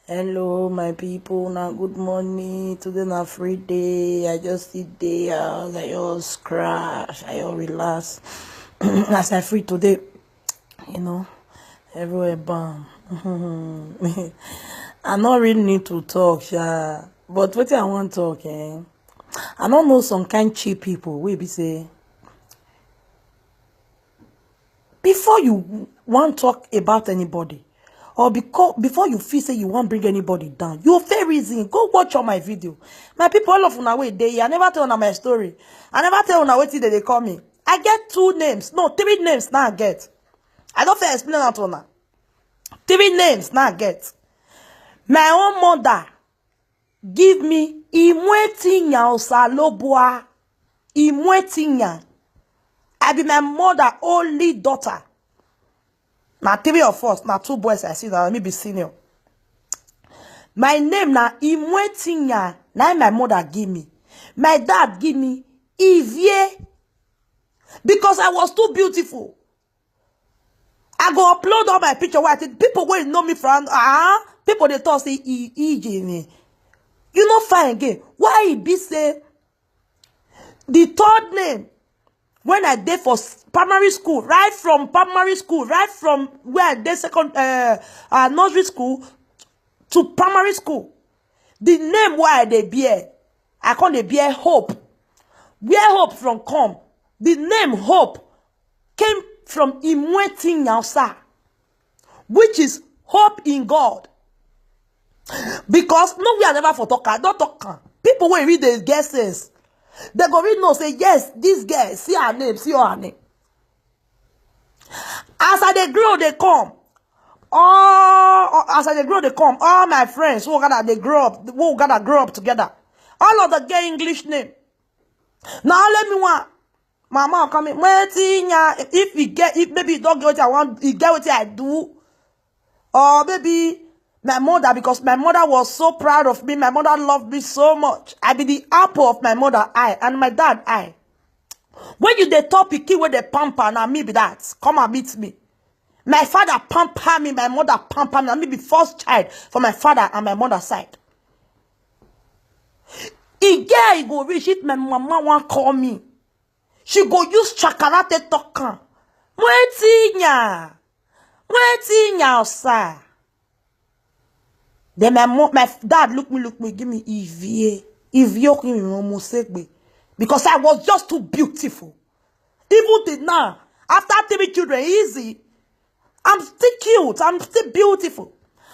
Hello, my people. Now, good morning. Today na free day. I just sit there. I just crash. I just relax. As I free today, everywhere bam. I not really need to talk, but what I want to talk, I don't know some kind cheap people. We be say before you want talk about anybody. Or before you feel say you won't bring anybody down, you fair reason. Go watch all my video. My people all of una way they I never tell una my story. I never tell una what they call me. I get 2 names. No, 3 names now I get. I don't fair explain that to una. 3 names now I get. My own mother give me Imwetinya Osalobua. Imwetinya. I be my mother only daughter. Now 3 of us, now 2 boys I see that me be senior. My name now Imwetinya. Now my mother give me. My dad give me Ivie. Because I was too beautiful. I go upload all my picture where I think people will know me from people they talk say EJ. You know fine again. Why it be say the 3rd name when I did for primary school, right from primary school, right from where I did second nursery school to primary school, the name why they bear, I call they bear Hope. Where Hope from come? The name Hope came from Imwetinya, which is hope in God. Because no, we are never for talker, don't talk. People will read the guesses. They go read no say yes, this girl, see her name, see her name. As they grow, they come. As they grow, they come. All my friends who gotta grow up together. All of them get English name. Now let me want mama come in. If maybe you don't get what I want, you get what I do. Or maybe my mother, because my mother was so proud of me. My mother loved me so much. I be the apple of my mother eye and my dad eye. When you the topic where they pamper, now me be that. Come and meet me. My father pamper me, my mother pamper me. And me be first child for my father and my mother's side. He go reach it, my mama won't call me. She go use chakarate tokan. Mwetinya, sir. Then my dad look me, give me Ivie. Because I was just too beautiful. Even till now, after 3 children, easy. I'm still cute. I'm still beautiful.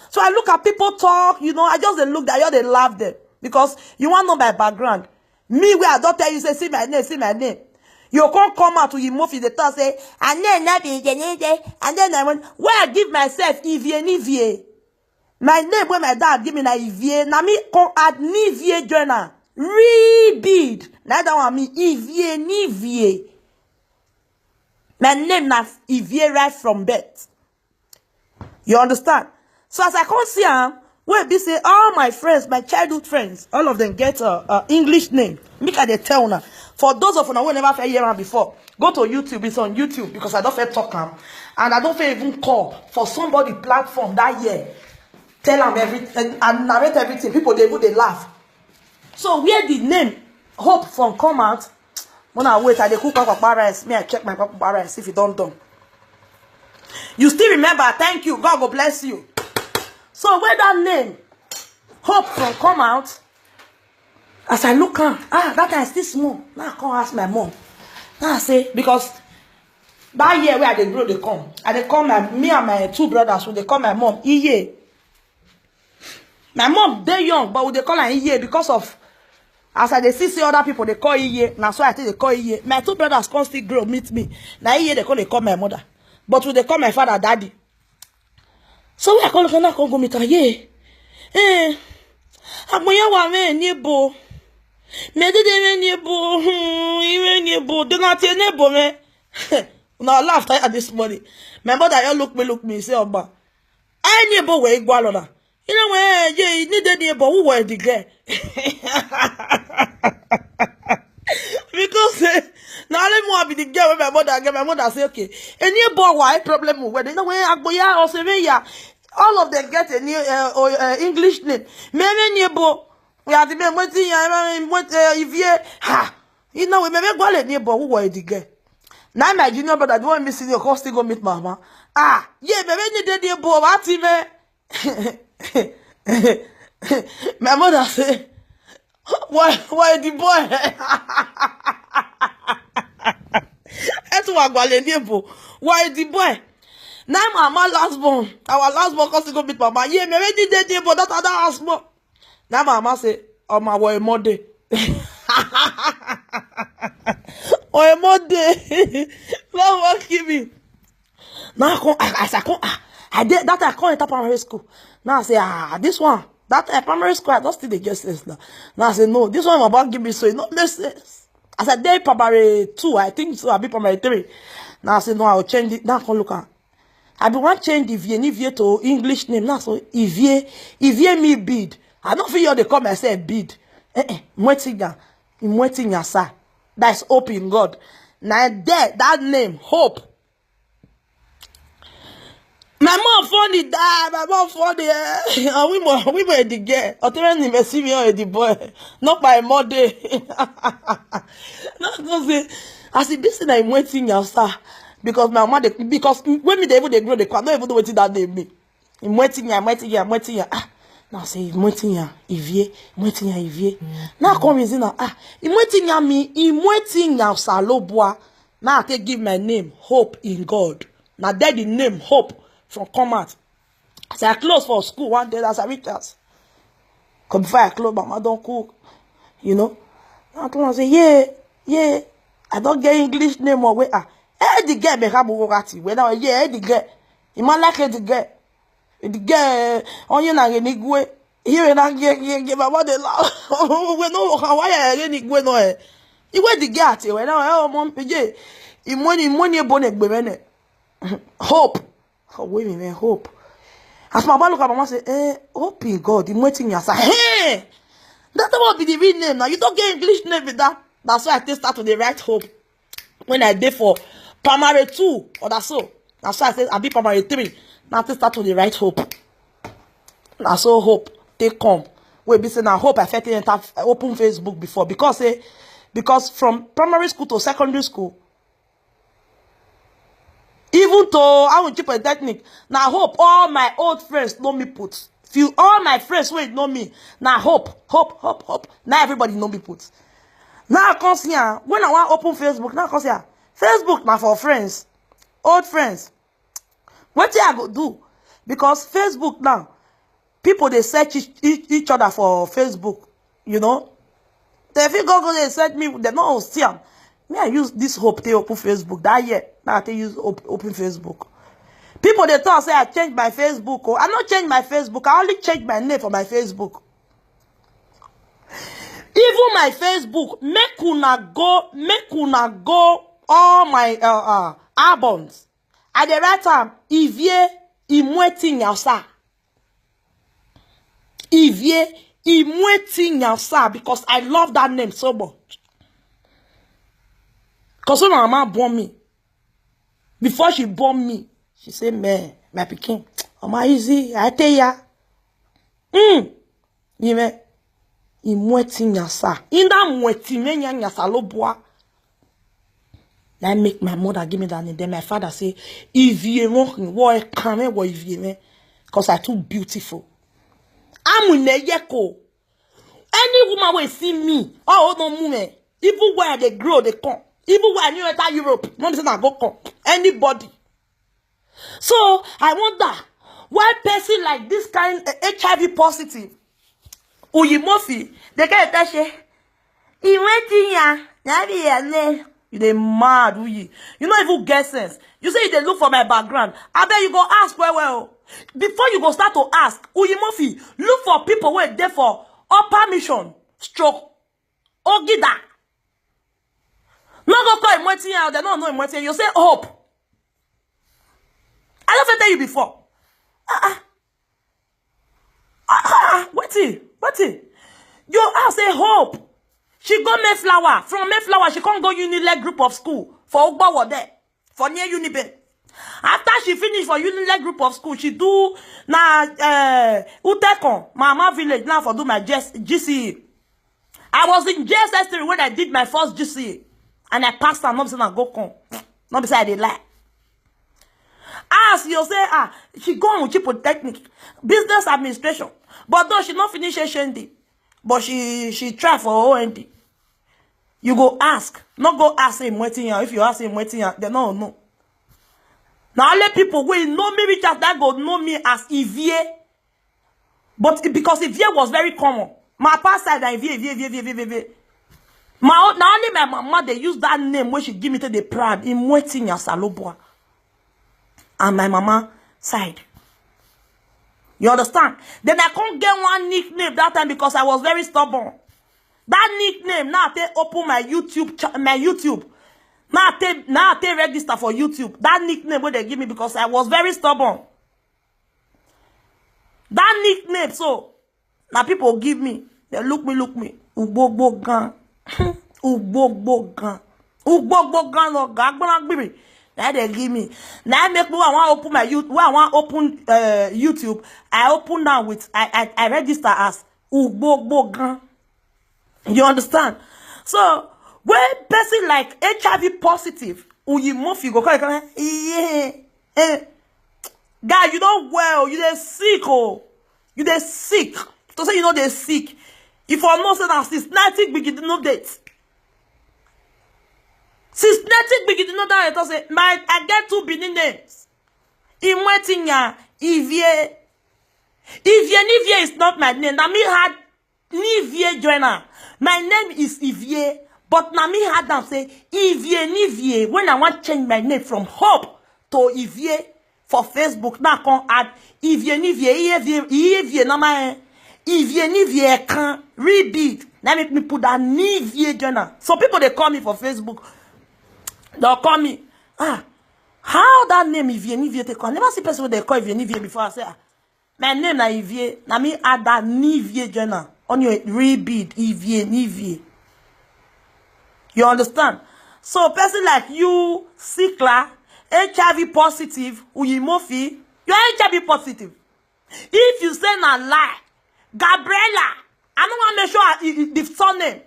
So I look at people talk, I just look at you, they laugh them. Because you want to know my background. Me, where I don't tell you, say, see my name. You can't come out to your mouth, they talk, say, and then I went, where I give myself Ivie. My name when my dad give me na Ivie, na me come add Nivie journal. Read. Na that one me Nivie. My name na Ivie right from birth. You understand? So as I come see where be say all my friends, my childhood friends, all of them get a English name. Make I dey tell una. For those of una who never hear am before, go to YouTube. It's on YouTube because I don't feel talk and I don't feel even call for somebody platform that year. Tell them everything and narrate everything. People they laugh. So where the name Hope from come out? When I wait, I dey cook papa rice. Me, I check my papa rice if you don't done. You still remember? Thank you. God will bless you. So where that name Hope from come out? As I look that time still small. Now I come ask my mom. Now I say because that year where they grow they come. And they come me and my 2 brothers. So they call my mom Iye. My mom, they young, but they call her Iye because of, as I see other people, they call Iye. Now, so I think they call Iye. My 2 brothers constantly grow, meet me. Now, Iye, they call my mother. But they call my father Daddy. So, I call her, go meet her, Iye. I'm going to go me do not tell nebo, me. Now, I laughed at this morning. My mother, you look me, say, Oba, I nebo where you go, you know where you need a neighbor who were the girl. Because now let me be the girl with my mother say, okay. And neighbor why problem where they know where I go ya or say ya. All of them get a new English name. Maybe neighbor. We are the men waiting. If you ha, you know we maybe go let neighbor who were the girl. Now my junior brother don't want me see your cost go meet mama. Ah, yeah, maybe you did neighbor. What him? My mother say, why the boy? That's why I go let neighbor. Why the boy? Now mama last born. Our last born cost go meet mama. Yeah, maybe you did neighbor. That other house more. Now mama say, oh my boy, mother. Oh, mother. Love what give me. Now I did that. I can't enter primary school. Now I say, this one, that primary school, I don't still get sense now. Now I say, no, this one about give me so it not make sense. I said, they primary 2, I think so. I'll be primary 3. Now I say, no, I will change it. Now I can look at. I be want change the Ivie to English name. Now so Ivie me bid. I don't feel they come and say bid. Mwetinya, sir. That's hope in God. Now there, that name, hope. My mom funny die. My mom funny. We were the girl. I tell you, me see me or the boy. Not by mother. No, say. I see this thing I'm waiting sir. Because my mother, because when me they even they grow, they can't even do what that name me. I'm waiting. Ah. Now say Ivie. Now come in now. Ah, I'm Salobua. Now I can give my name Hope in God. Now that the name Hope from come out. So I close for school one day as I reach us. Come before I close, but I don't cook. You know. Now I say, yeah. I don't get English name or way. Ah, the girl me have Bugatti. When I the girl. You might like the girl. The girl on you na renigwe. Here na get my mother laugh. We know how I renigwe no eh. You where the girl at when I mom pije. Money bonnet be hope. Oh, wait a minute, hope. As my mama look at mama say, hope in God, I'm waiting your say, hey, that's what be the real name now. You don't get English name with that. That's why I start to the right hope. When I did for primary 2, or that's so. That's why I said I be primary 3. Now I start to the right hope. That's so hope. They come. We be saying I hope I felt it open Facebook before. Because from primary school to secondary school, even though I will keep a technique. Now hope all my old friends know me put. Feel all my friends wait know me. Now hope. Now everybody know me put. Now I come here. When I want to open Facebook, now I come here. Facebook now for friends. Old friends. What I go do? Because Facebook now, people they search each other for Facebook. You know? If you go they search me, they know see me, I use this hope to open Facebook. That year, now I use open Facebook. People they thought say I changed my Facebook. Oh, I not change my Facebook. I only change my name for my Facebook. Even my Facebook, make una go all my albums. At the right time, Ivie imweti nyasa. Ivie imweti nyasa because I love that name so much. Because when my mama born me, before she born me, she said, man, my pikin, Mama easy, I tell ya. You know, imweti nyasa. Inda mweti menya nyasa loboa. That make my mother give me that name. Then my father say, Ivie why come what Ivie? Because I too beautiful. I'm in yeko. Any woman will see me. Oh no woman. Even where they grow, they come. Even when you enter Europe, no listen, I go come. Anybody. So I wonder why person like this kind HIV positive, Uyimofi, they get that you they mad, you not even get sense. You say they look for my background. I bet you go ask well. Before you go start to ask, Uyimofi, look for people who are there for upper mission, stroke, Ogida. No go call him waiting out. They don't know him waiting. You say hope. I never tell you before. Waiting. You ask say hope. She go Mayflower. From Mayflower, she can't go Unileg group of school for Ogbawo there. For near Unibe. After she finished for Unilag group of school, she do na Utekon, Mama Village now for do my GCE. I was in JSS3 when I did my first GCE. And I passed and not say I go come. Not beside they lie. As you say, she go on with cheap technique, business administration. But though she not finish HND, but she try for OND. You go ask, not go ask him waiting here. If you ask him waiting here, they don't know. Now only people will know me which as that go know me as Ivie. But because Ivie was very common. My past side Ivie. Now only my mama they use that name when she give me to the proud in waiting ya Salobua. And my mama side. You understand? Then I can't get one nickname that time because I was very stubborn. That nickname now I open my YouTube. Now I register for YouTube. That nickname what they give me because I was very stubborn. That nickname, so now people give me. They look me. Ugbo gan. Ugbo gan no gagbona bibi. Now they give me. Now make me I want open my YouTube. I want open YouTube. I open now with I register as Ugbo gan. You understand? So when person like HIV positive, who you move you go guy, you don't well, you they sick, you they sick. To say you know they sick. If I know say that since 90 begin to know date. Since 90 begin to know that I say I get two Benin names. In waiting ya Ivie. Ivie is not my name. Now me had Nivie joiner. My name is Ivie. But now me had them say Ivie when I want to change my name from Hope to Ivie for Facebook. Now I can add Ivie na my Ivie can read. Now make me put that Nivie journal. So people they call me for Facebook. They'll call me. How that name Ivie take on? Never see person they call Ivie before I say my name na Ivie. Now me add that Nivie journal on your read Ivie. You understand? So person like you, Sikla, HIV positive, Uyimofi, you're HIV positive. If you say na lie, Gabriella, I don't want to make sure the surname.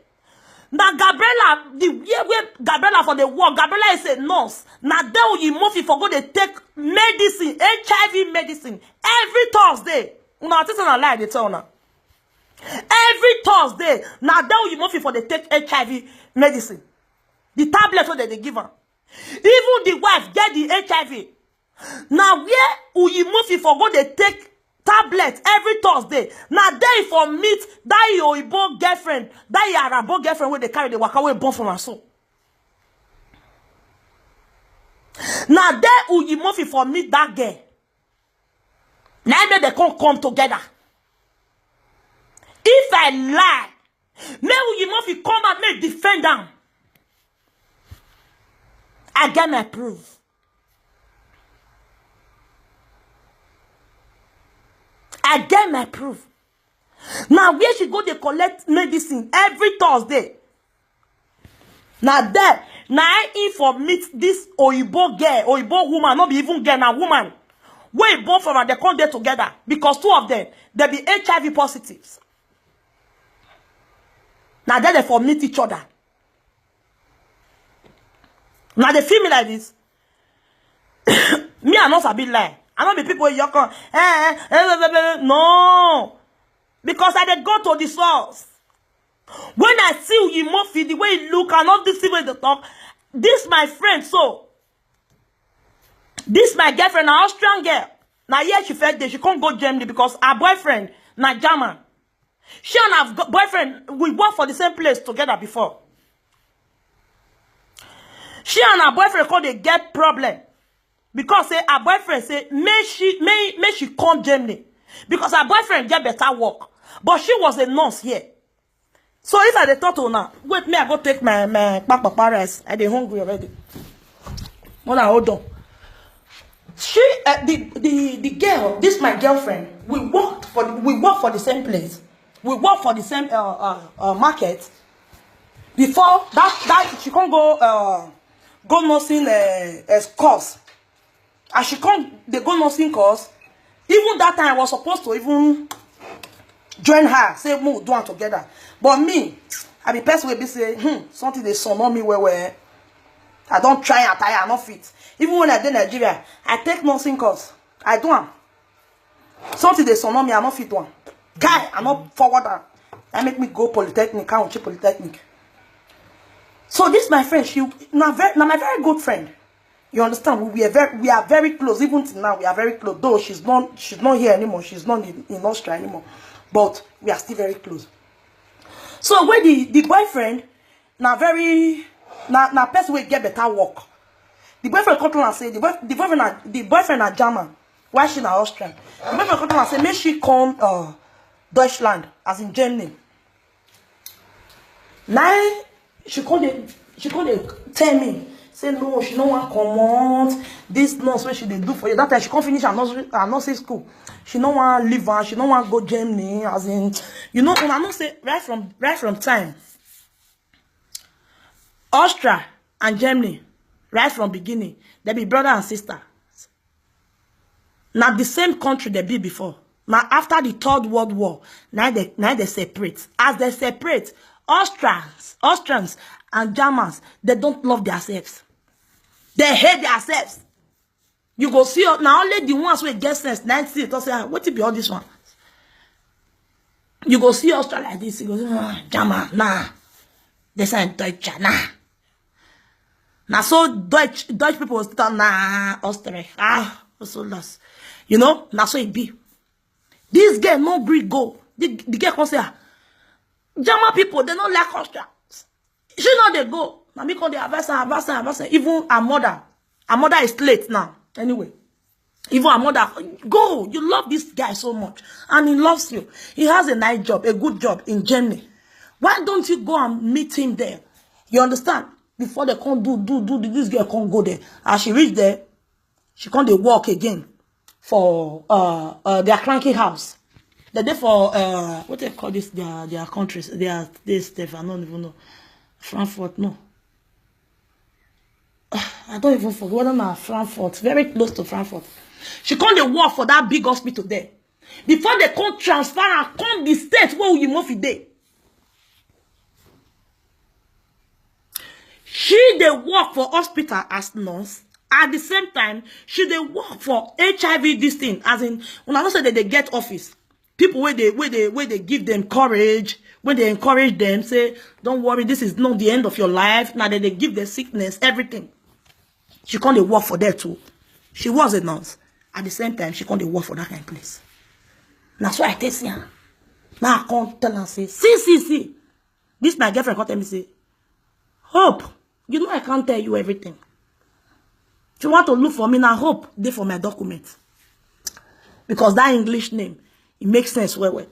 Now Gabriella, the way Gabriella for the work, Gabriella is a nurse. Now there Uyimofi for go they take medicine, HIV medicine, every Thursday. Now this is a lie they tell now. Every Thursday, now there Uyimofi for they take HIV medicine. The tablets what they give her. Even the wife get the HIV. Now where Uyimofi for go they take tablets every Thursday. Now they for meet that your Igbo girlfriend, that your Arabo girlfriend where they carry the waka away born from her soul. Now there Uyimofi for meet that girl. Now they can't come together. If I lie, may Uyimofi come and make defend them. I get my proof. I get my proof. Now where she go they collect medicine every Thursday. Now there, now I inform this Oyibo girl, Oyibo woman, not be even girl, now woman. Where born from her, they come there together because two of them they be HIV positives. Now there they for meet each other. Now they feel me like this. Me, I not a bit lie. I not be people you come. No. Because I dey go to the source. When I see Uyimofi, the way he look, and not this way they talk, this my friend, so. This my girlfriend, an Austrian girl. Now yeah, she felt that she can't go Germany because her boyfriend, na German. She and her boyfriend, we work for the same place together before. She and her boyfriend called they get problem. Because say her boyfriend say, may she come Germany. Because her boyfriend get better work. But she was a nurse here. So if I thought to now, wait, me I go take my papa rice. I dey hungry already. Hold on, hold on. She the girl, this my girlfriend, we work for the same place. We work for the same market. Before that she can't go nursing course. As she come, they go nursing course. Even that time, I was supposed to even join her, say, move, do it together. But me, I be person will be say, something they son on me where I don't try and tire, I not fit. Even when I did Nigeria, I take nursing course. I do one. Something they son on me, I not fit one. Guy, I not forward that. That make me go polytechnic, I want polytechnic. So this my friend, she now my very good friend. You understand? We are very close. Even till now, we are very close. Though she's not here anymore. She's not in Austria anymore. But we are still very close. So when the boyfriend now person will get better work. The boyfriend come and say the boyfriend are German. Why she na Austrian? The boyfriend come and say make she come Deutschland, as in Germany. Now she couldn't tell me. Say no, she don't want come on. This nurse what she they do for you. That time she can't finish her nursery school. She don't want leave her. She don't want go Germany. As in, you know, when I not say right from time. Austria and Germany, right from beginning, they be brother and sister. Now the same country they be before. Now after the Third World War, now they separate. As they separate, Austrians and Germans, they don't love themselves. They hate themselves. You go see now only the ones who get sense 90 to say, what be all this one? You go see Austria like this, you go, German, nah. They say Deutsch, nah. Now so Dutch people was tell nah, Austria, so lost. You know, now so it be. This girl no Greek go. The girl can say, German people, they don't like Austria. She know they go. Now me call the advisor. Even her mother is late now. Anyway, even her mother, go. You love this guy so much, and he loves you. He has a nice job, a good job in Germany. Why don't you go and meet him there? You understand? Before they can't do this girl can't go there. As she reach there, she can't walk again for their cranky house. They're there for what they call this their countries. This stuff I don't even know. Frankfurt, no. I don't even forget whether not Frankfurt, very close to Frankfurt. She can't walk for that big hospital there. Before they can't transfer and come the state where you move there. She they work for hospital as nurse. At the same time, she they work for HIV this thing. As in, when I don't say that they get office, people where they give them courage, when they encourage them, say, don't worry, this is not the end of your life. Now that they give their sickness, everything. She can't work for there too. She was a nurse. At the same time, she can't work for that kind of place. Now so I tell her. Now I can't tell her, say, see. This my girlfriend can't tell me, say, Hope, you know I can't tell you everything. If you want to look for me now, Hope, they for my document. Because that English name, it makes sense well.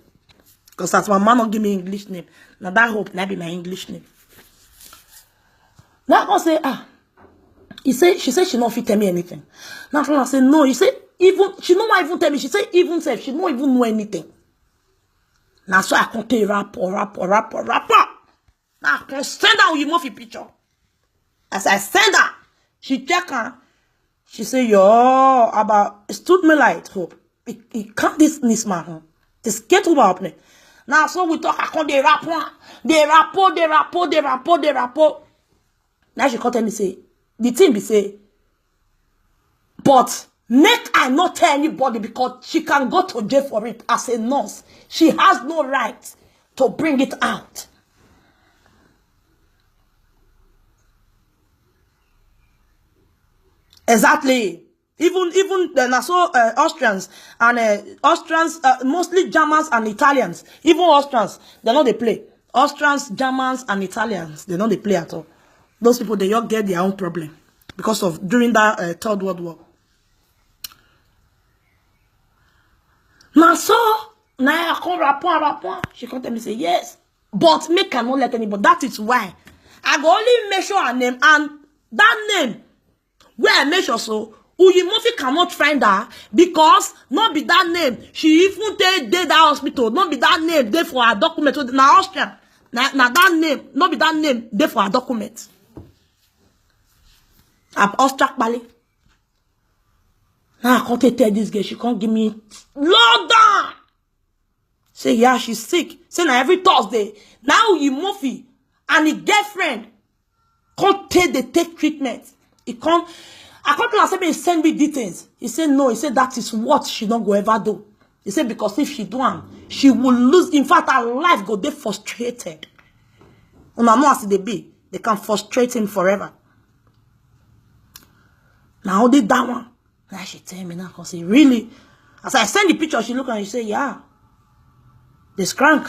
Because that's my man not give me English name. Now that Hope, that be my English name. Now I say, she said she not fit tell me anything. Now I say, no, you say, even, she don't even tell me, she say, even self, she don't even know anything. Now so I can't tell rapport. Now I can send her you move picture. As I send her, she check her. She say, yo, about stood me like Hope. It can't this man. This get over up. Now so we talk, I can't the rapport. Now she can't tell me say, the thing be say, but make I not tell anybody because she can go to jail for it as a nurse. She has no right to bring it out. Exactly. Even the Austrians and mostly Germans and Italians. Even Austrians, they know they play. Austrians, Germans, and Italians, they know they play at all. Those people, they all get their own problem because of during that Third World War. Now I come rapport. She come tell me say yes, but me cannot let anybody. That is why I go only make sure her name, and that name where I make sure so Uyimofi cannot find her because not be that name. She even did that hospital. Not be that name there for her document. Now Austrian. Now that name, not be that name there for her document. I'm Austria Bali. Now I can't tell this girl, she can't give me low down. Say, yeah, she's sick. Say, now every Thursday, now you Murphy and his girlfriend can't take treatment. He can't, I can't tell him, send me details. He said, no, he said, that is what she don't go ever do. He said, because if she do, she will lose, in fact, her life go, they frustrated. And I know as they be, they can frustrate him forever. Now, they that one. Now she tell me now, because say, really? As I send the picture, she look and she say, yeah. This crank.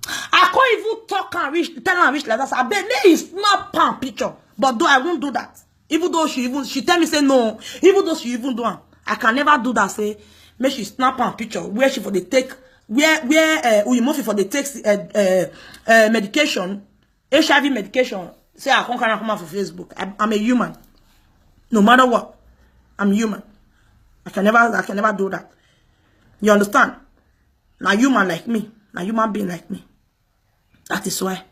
I can't even talk and tell her reach like that. I bet there is not pan picture. But though I won't do that. Even though she tell me say no. Even though she even do it. I can never do that. Say, make she snap on picture where she for the take where Uyimurphy for the takes medication, HIV medication. Say I can't come out for Facebook. I'm a human. No matter what, I'm human. I can never do that. You understand? Now human like me. Now human being like me. That is why.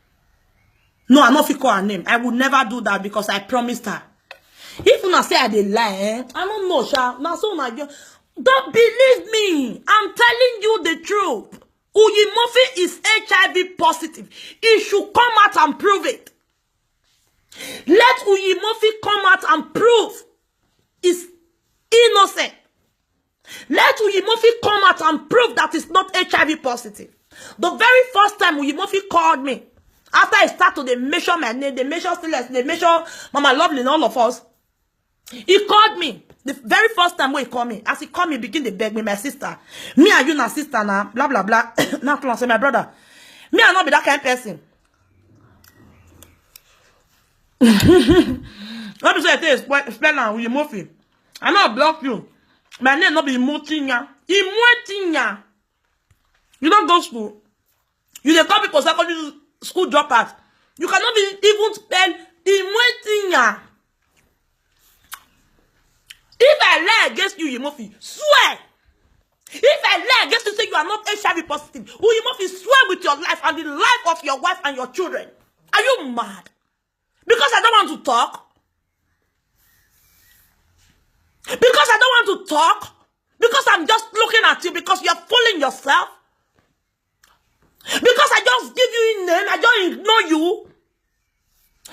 No, I'm not fit call her name. I would never do that because I promised her. If you say I dey lie, I don't know, Sha. Now so now don't believe me. I'm telling you the truth. Uyimurphy is HIV positive. He should come out and prove it. Let Uyimurphy come out and prove he's innocent. Let Uyimurphy come out and prove that it's not HIV positive. The very first time Uyimurphy called me, after I started to measure my name, they measure Stiles, they measure Mama Lovely and all of us, he called me. The very first time when he called me, as he called me, begin to beg me, my sister. Me and you, na sister, now, blah, blah, blah. Now, I say, my brother, me I not be that kind of person. Let me say it is, explain now, Uyimurphy. I not block you. My name not be Imotinya. Imotinya. You don't go to school. You dey call people secondary school dropouts. You cannot even spell Imotinya. If I lie against you, Uyimurphy, swear. If I lie against you, say you are not HIV positive, Uyimurphy, swear with your life and the life of your wife and your children. Are you mad? Because I don't want to talk. Because I don't want to talk. Because I'm just looking at you because you're fooling yourself. Because I just give you a name, I don't ignore you.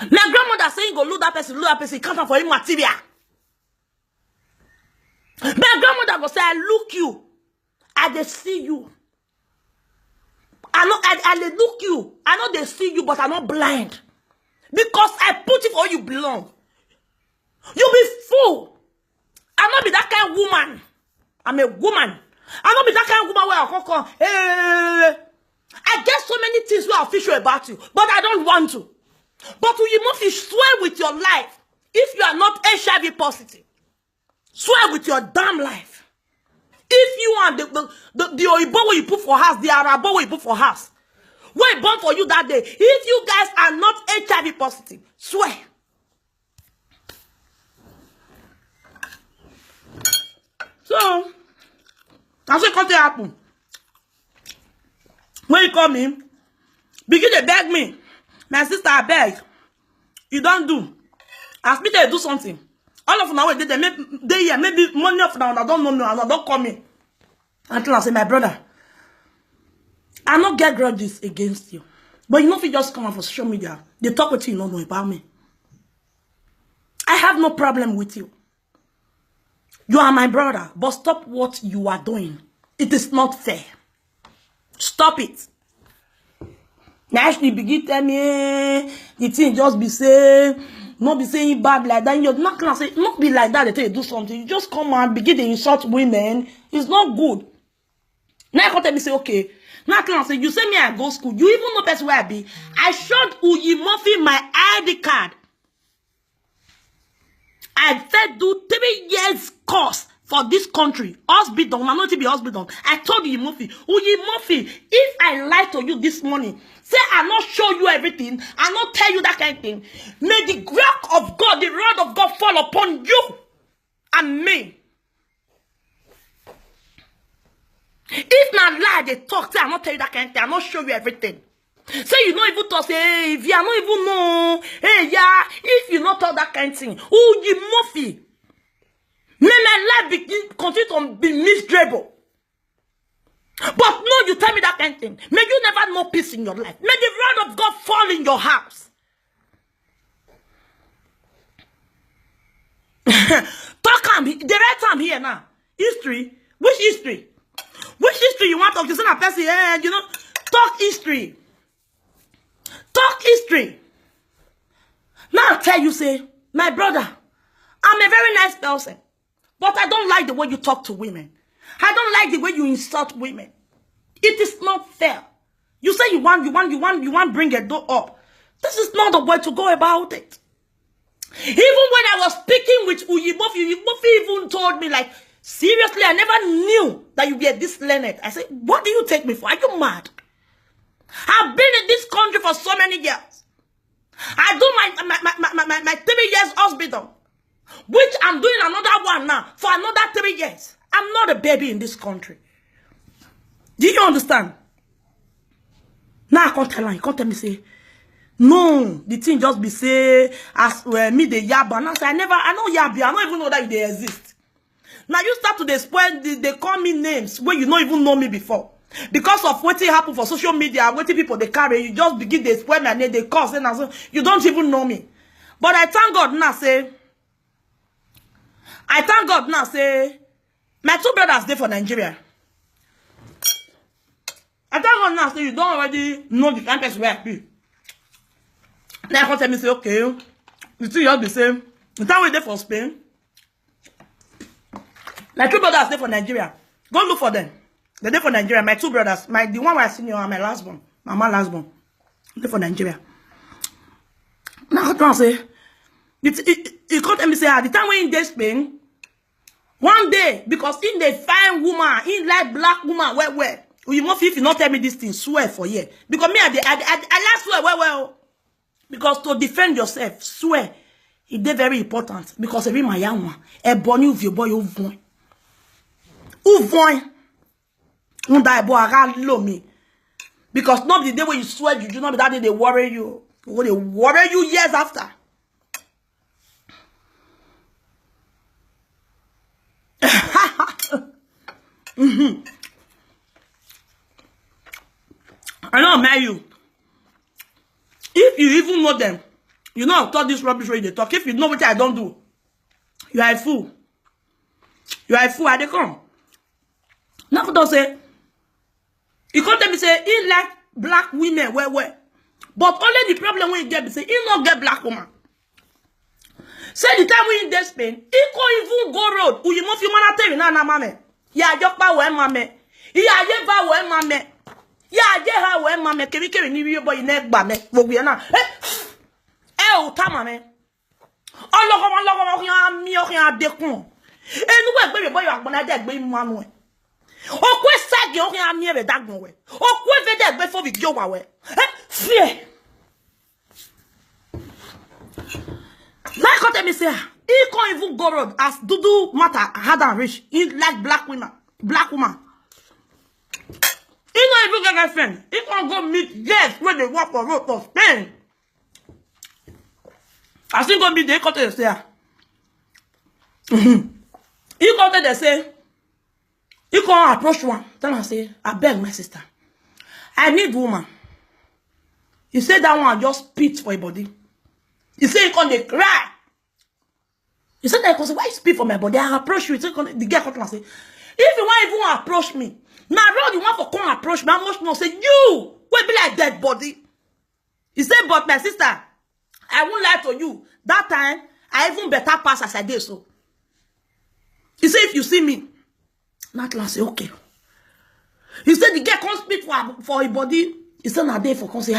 My grandmother saying go look that person, come for him material. My grandmother will say, I look you. I they see you. I they look you. I know they see you, but I'm not blind. Because I put it where you belong. You be fool. I'm not be that kind of woman. I'm a woman. I'm not be that kind of woman where I come. Hey. I get so many things where I official about you, but I don't want to. But Uyimurphy, swear with your life. If you are not HIV positive, swear with your damn life. If you are the Oyibo where you put for house, the Arabo where you put for house, where he born for you that day, if you guys are not HIV positive, swear. So, that's what can happen. When you call me, begin to beg me. My sister, I beg. You don't do. Ask me to do something. All of them now, they maybe money of now, I don't know, I don't call me. Until I say, my brother, I not get grudges against you. But you know if you just come on for social media, they talk with you, you don't know about me. I have no problem with you. You are my brother, but stop what you are doing. It is not fair. Stop it. Now actually begin tell me the thing just be saying, not be saying bad like that. You're not gonna say, not be like that. They tell you do something. You just come and begin to insult women. It's not good. Now I can tell me say okay. Now I can say you say me I go school. You even know best where I be. I showed Uyimurphy my ID card. I said do 3 years course for this country. Hospital, I'm not to be hospital. I told Uyimurphy, if I lie to you this morning, say I not show you everything, I not tell you that kind of thing, may the wrath of God, the rod of God fall upon you and me. If not lie, they talk, say I not tell you that kind of thing, I not show you everything. Say you don't even talk, say, hey, if you are not even know, hey, yeah, if you not talk that kind of thing, Uyimurphy, May my life continue to be miserable. But no, you tell me that kind of thing. May you never know peace in your life. May the wrath of God fall in your house. Talk am. The right time here now. History. Which history? Which history you want to talk to? Some person, you know, talk history. Talk history. Now I tell you, say, my brother, I'm a very nice person, but I don't like the way you talk to women. I don't like the way you insult women. It is not fair. You say you want bring a door up. This is not the way to go about it. Even when I was speaking with Uyibofi even told me, like, seriously, I never knew that you'd be this learned. I said, what do you take me for? Are you mad? I've been in this country for so many years. I do my 3 years hospital, which I'm doing another one now for another 3 years. I'm not a baby in this country. Do you understand? Now I can't tell her. You can't tell me, say, no, the thing just be say, as me the yab, and I say, I know yabi, I don't even know that they exist. Now you start to spoil, they call me names where you don't even know me before. Because of what happened for social media, what people they carry, you just begin to spoil my name, they cause, and so you don't even know me. But I thank God now, say, my 2 brothers there for Nigeria. I thank God now, say, you don't already know the campus where I be. Now I can tell me, say, okay, the thing just be same. The time we there for Spain. My 2 brothers there for Nigeria. Go look for them. They're there for Nigeria. My 2 brothers. The one where I seen you are my last born. My last born. They're for Nigeria. Now I can say, you can't tell me, say, at the time we in this Spain, one day, because in the fine woman, in like black woman, where, you must, if you not tell me this thing, swear for you. Because me, I last swear, well. Because to defend yourself, swear, it's very important. Because every my young one, a bonny of your boy, who die boy, I love me. Because not the day when you swear, you do not be that day they worry you. They worry you years after. I don't marry you. If you even know them, you know I've taught this rubbish where they talk. If you know what I don't do, you are a fool. You are a fool. I they come. Now don't say. You can't tell me say he like black women where. But only the problem when you get say he not get black woman. Say the time we in this Spain, he can't even go road. You must humanitarian na mame. Ya jokpa we mame. Ya je ba we mame. Ya je ha we mame. Keri ni wi boy na gba me. Gbogbo na. O ta mame. Ologo yan mi o yan dekun. Enu we gbe boy agbon na de gbe mu anu e. O kwe sagi o yan mi e be dagbon we. O kwe ve de gbe fo bi jo wa we. Fear. Like what me say, he can't even go road as Dudu matter hard and rich. He like black woman. He not even get a friend. He can't go meet girls when they walk on road for Spain. I still go meet the country they say. He country they say. He can't approach one. Tell her say, I beg my sister. I need woman. He said that one just spit for your body. He said he can't cry. He said that because why you speak for my body? I approach you. The girl come and say, if you want even approach me, now road you want to come approach me, I must not say you will be like dead body. He said, but my sister, I won't lie to you. That time I even better pass as I did so. He said, if you see me, not last say okay. He said the girl can't speak for her body. He said now there for come say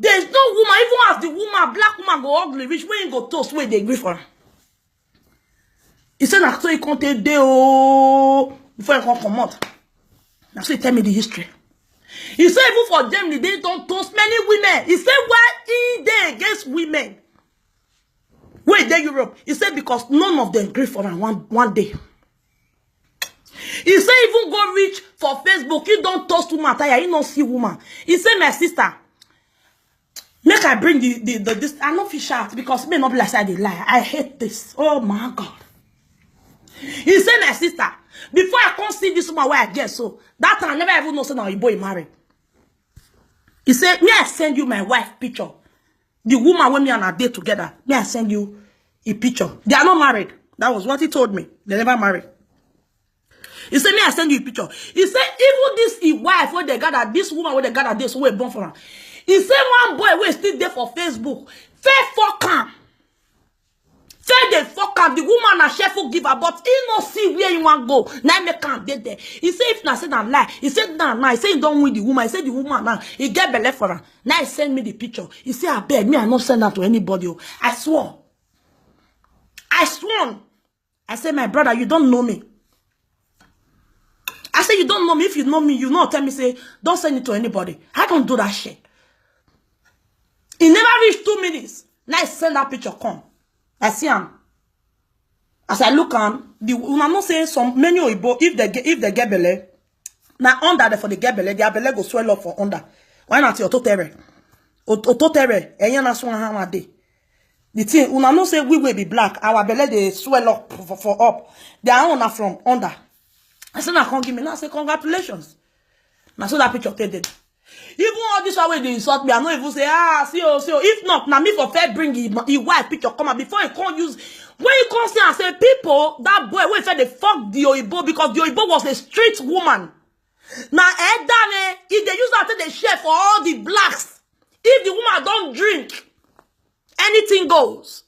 there's no woman, even as the woman, black woman go ugly, rich when you go toast, where they agree for her. He said, so he can't tell before he can come out. Now, so he tell me the history. He said, even for them, they don't toast many women. He said, why he they against women? Where they Europe? He said, because none of them agree for her one day. He said, even go reach for Facebook, he don't toast woman, he don't see woman. He said, my sister, Make I bring this. I not fish out because me not be like I dey lie. I hate this. Oh my God. He said, my sister, before I come see this woman where I get so, that time I never even know so now boy married. He said, me I send you my wife picture. The woman when me and her date together, me I send you a picture. They are not married. That was what he told me. They never married. He said, me I send you a picture. He said, even this wife where they gather, this woman where they gather this who born for her. He said, one boy who is still there for Facebook, fair fuck him. Say the fuck up the woman a chef will give her, but he no see where you want go. Now me can't get there. He said if na said and lie. He said nah. He said he don't win the woman. He said the woman now he get belly for her. Now he send me the picture. He said I beg me I not send that to anybody. I swore. I sworn. I said my brother you don't know me. I said you don't know me. If you know me, you know tell me say don't send it to anybody. I don't do that shit. He never reached 2 minutes. Now he send that picture come. I see him. As I look on, I'm not saying some many Oyibo, if they get belly, now under for the get belly, their belly go swell up for under. Why not your totere? Ototere, na swan hamade. The thing, I'm not saying we will be black, our belly they swell up for up. They are on from under. I said, I can't give me. Now I say, congratulations. Now so that picture dead. Even all this way they insult me, I not even say, see. If not, now me for fair bring his wife picture come out before he can't use. When you come see and say, people, that boy, when said they fucked the Oyibo because the Oyibo was a street woman. Now, if they use that to they share for all the blacks, if the woman don't drink, anything goes.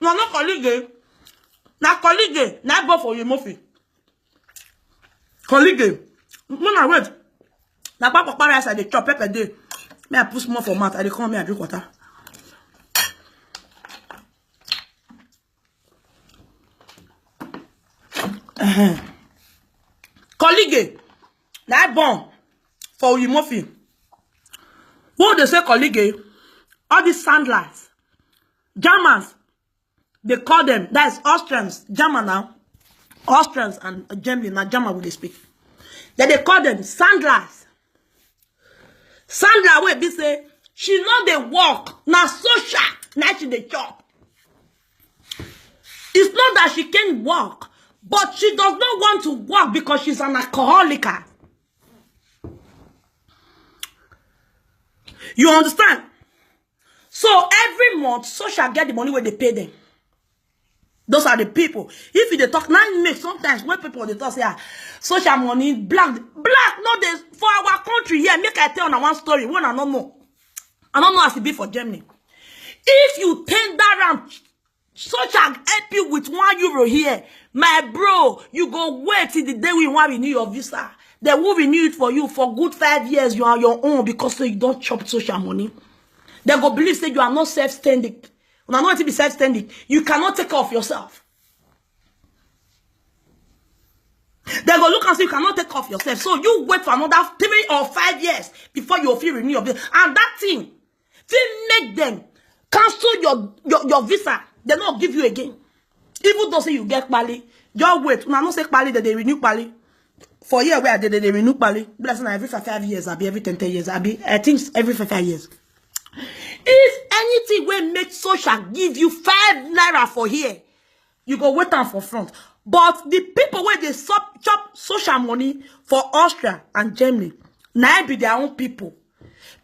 No, not colleague. Now, colleague, now go for you, Murphy. Colleague, when I wait. Now, papa rice I dey chop pepper day. Me I put more for mouth. I dey come me I drink water. Colleague, now born for you Murphy. What they say colleague? All these sandlers, Germans, they call them. That is Austrians, German now, Austrians and Germany now German will they speak. Then they call them sandlers. Sandra will be say she know they walk now social now she dey chop. It's not that she can't walk, but she does not want to walk because she's an alcoholic. You understand? So every month social get the money where they pay them. Those are the people. If they talk now, make sometimes when people they talk say social money black no they for our country here. Make I tell you one story. One I don't know. I don't know as it be for Germany. If you tender around social help you with €1 here, my bro, you go wait till the day we want to renew your visa. They will renew it for you for good 5 years. You are your own because you don't chop social money. They go believe say you are not self-standing. When I want to be self-standing, you cannot take care of yourself. They go look and say you cannot take care of yourself. So you wait for another 3 or 5 years before you feel renew your visa. And that thing, will make them cancel your visa. They not give you again. Even though say you get Pali, just wait. When I not say Pali, that they renew Pali. For a year where they renew Pali. Blessing every 5 years, every 10 years, I think every 5 years. If anything will make social give you 5 naira for here, you go wait on for front. But the people where they chop social money for Austria and Germany, now be their own people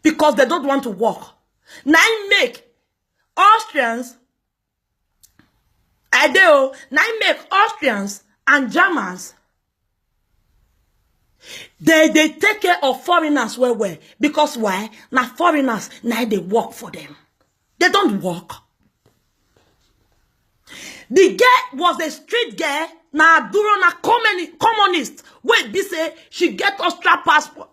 because they don't want to work. Now make Austrians, and Germans. They take care of foreigners well. Because why? Now foreigners, now they work for them. They don't work. The girl was a street girl. Now Duro na communist. Wait, be say she get Austria passport.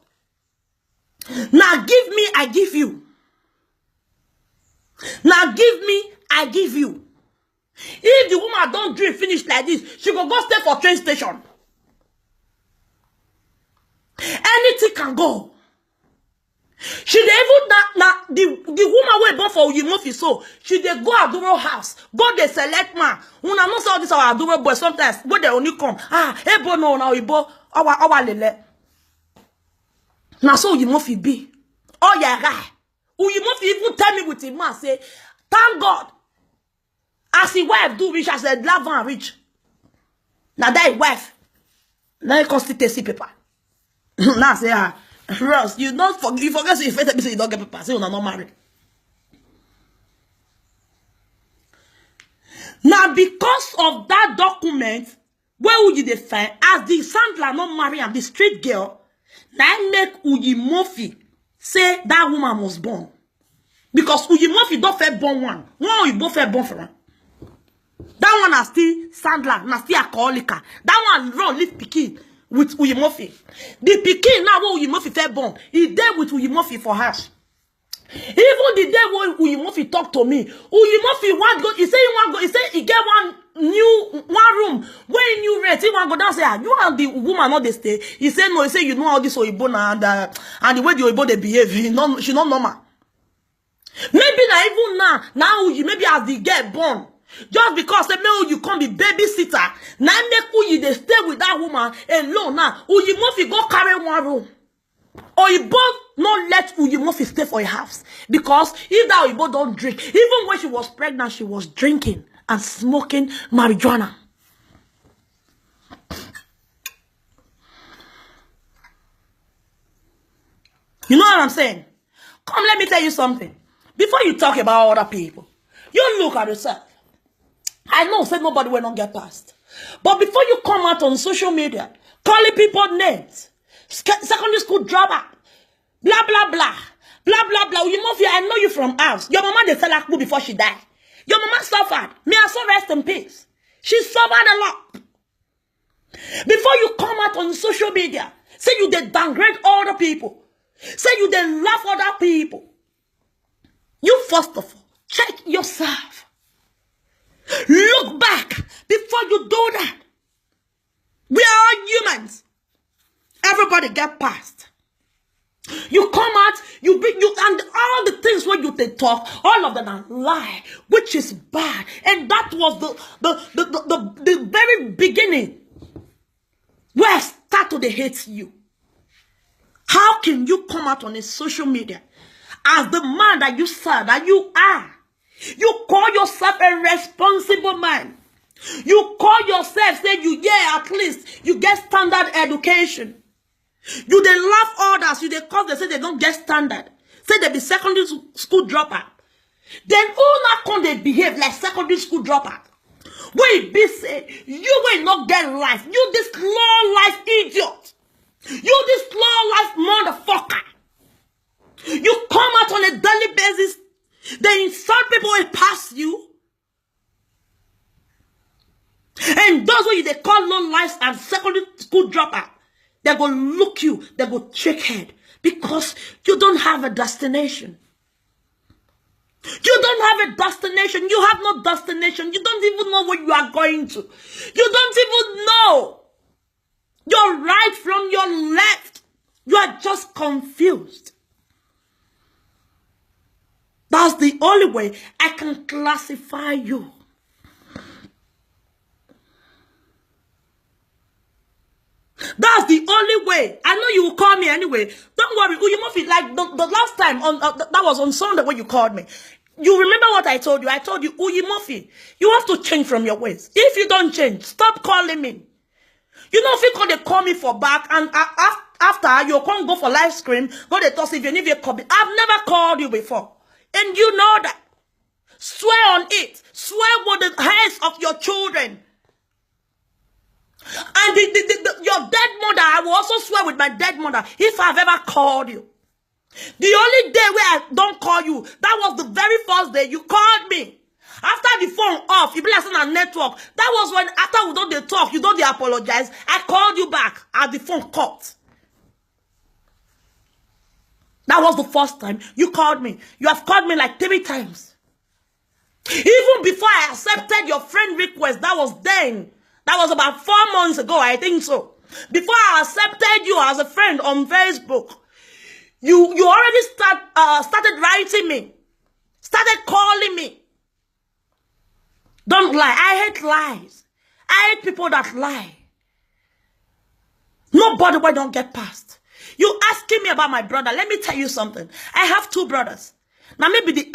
Now give me, I give you. Now give me, I give you. If the woman don't drink finish like this, she go stay for train station. Anything can go. She dey even the woman wey born for Uyimofi so she dey go Aduro house, go dey select man. Una know say all this our Aduro boy sometimes when they only come ebo no na Oyibo our lele. Na so Uyimofi be. Oh, yeah, right. Who you must even tell me with him, man, say, thank God. As his wife do rich, as a love and rich. Now that wife. Now you constituency paper. Now say, Ross, you don't forget, you forget so you face you don't get paper. Say, you're not married. Now, because of that document, where would you define as the Sandler not marry and the street girl, that make Uyi Murphy say that woman was born. Because Uyi Murphy don't fair born one. One you both fair born for one. That one are still Sandler, na still alcoholic. That one run live Pikin with Uyi Murphy. The Pikin now when Uyi Murphy fair born, he there with Uyi Murphy for house. Even the day when Uyi Murphy talk to me, Uyi Murphy want go. He say he want go. He say he get one room when new rent. He want go down. Say you and the woman not they stay. He say no. He say you know all this Oyibo and the way the Oyibo they behave. She not normal. Maybe na even now Uyi maybe as the girl born. Just because say maybe you come be babysitter. Now make Uyi they stay with that woman alone. Now Uyi Murphy go carry one room. Oyibo not let Uyi Murphy stay for a house. Because if that Oyibo don't drink, even when she was pregnant, she was drinking and smoking marijuana. You know what I'm saying? Come, let me tell you something. Before you talk about other people, you look at yourself. I know, say nobody will not get past. But before you come out on social media, calling people names, secondary school dropout, blah, blah, blah, blah, blah, blah. You Murphy, I know you from house. Your mama, they sell akpu before she died. Your mama suffered. May I so rest in peace. She suffered a lot. Before you come out on social media, say you they downgrade other people. Say you they laugh other people. You first of all, check yourself. Look back before you do that. We are all humans. Everybody get past. You come out, you and all the things when you talk, all of them are lie, which is bad. And that was the very beginning where I started to hate you. How can you come out on a social media as the man that you said that you are? You call yourself a responsible man. You call yourself, say you, yeah, at least you get standard education. You they laugh others, you they cause they say they don't get standard. Say they be secondary school dropout. Then who not can they behave like secondary school dropout? Wait, be say you will not get life. You this low life idiot. You this low life motherfucker. You come out on a daily basis. They insult people and pass you. And those who they call low life and secondary school dropout, they go look you, they go check head. Because you don't have a destination. You don't have a destination. You have no destination. You don't even know where you are going to. You don't even know your right from your left. You are just confused. That's the only way I can classify you. That's the only way. I know you will call me anyway. Don't worry. Uyi Murphy, like the last time, that was on Sunday when you called me. You remember what I told you? I told you, Uyi Murphy, you have to change from your ways. If you don't change, stop calling me. You know, if you call me for back, and after you can't go for live stream, go to toss if you need a copy. I've never called you before. And you know that. Swear on it. Swear with the heads of your children. And your dead mother, I will also swear with my dead mother, if I've ever called you. The only day where I don't call you, that was the very first day you called me. After the phone off, you be like on a network. That was when, after we don't they talk, you don't they apologize. I called you back as the phone cut. That was the first time you called me. You have called me like 3 times. Even before I accepted your friend request, that was then. That was about 4 months ago, I think so. Before I accepted you as a friend on Facebook, you already started writing me. Started calling me. Don't lie. I hate lies. I hate people that lie. Nobody will don't get past. You asking me about my brother. Let me tell you something. I have 2 brothers. Now maybe the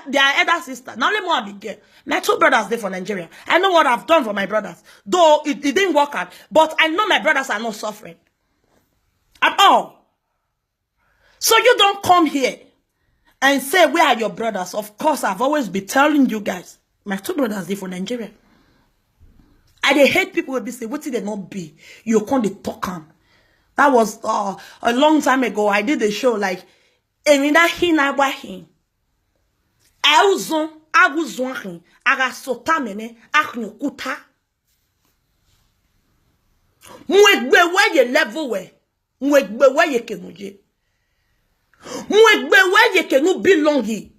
their elder sister. Now let me more big girl. My 2 brothers there for Nigeria. I know what I've done for my brothers. Though it didn't work out. But I know my brothers are not suffering. At all. So you don't come here and say, where are your brothers? Of course, I've always been telling you guys. My 2 brothers there for Nigeria. I hate people will be say, what did they not be? You can't talk on. That was a long time ago. I did a show like Emina Hina Wahin. Auzon, Aguzon, Agasotamene, Aknukuta. Mwegbe weye level we. Mwegbe weye kenuje. Mwegbe weye kenu belongi.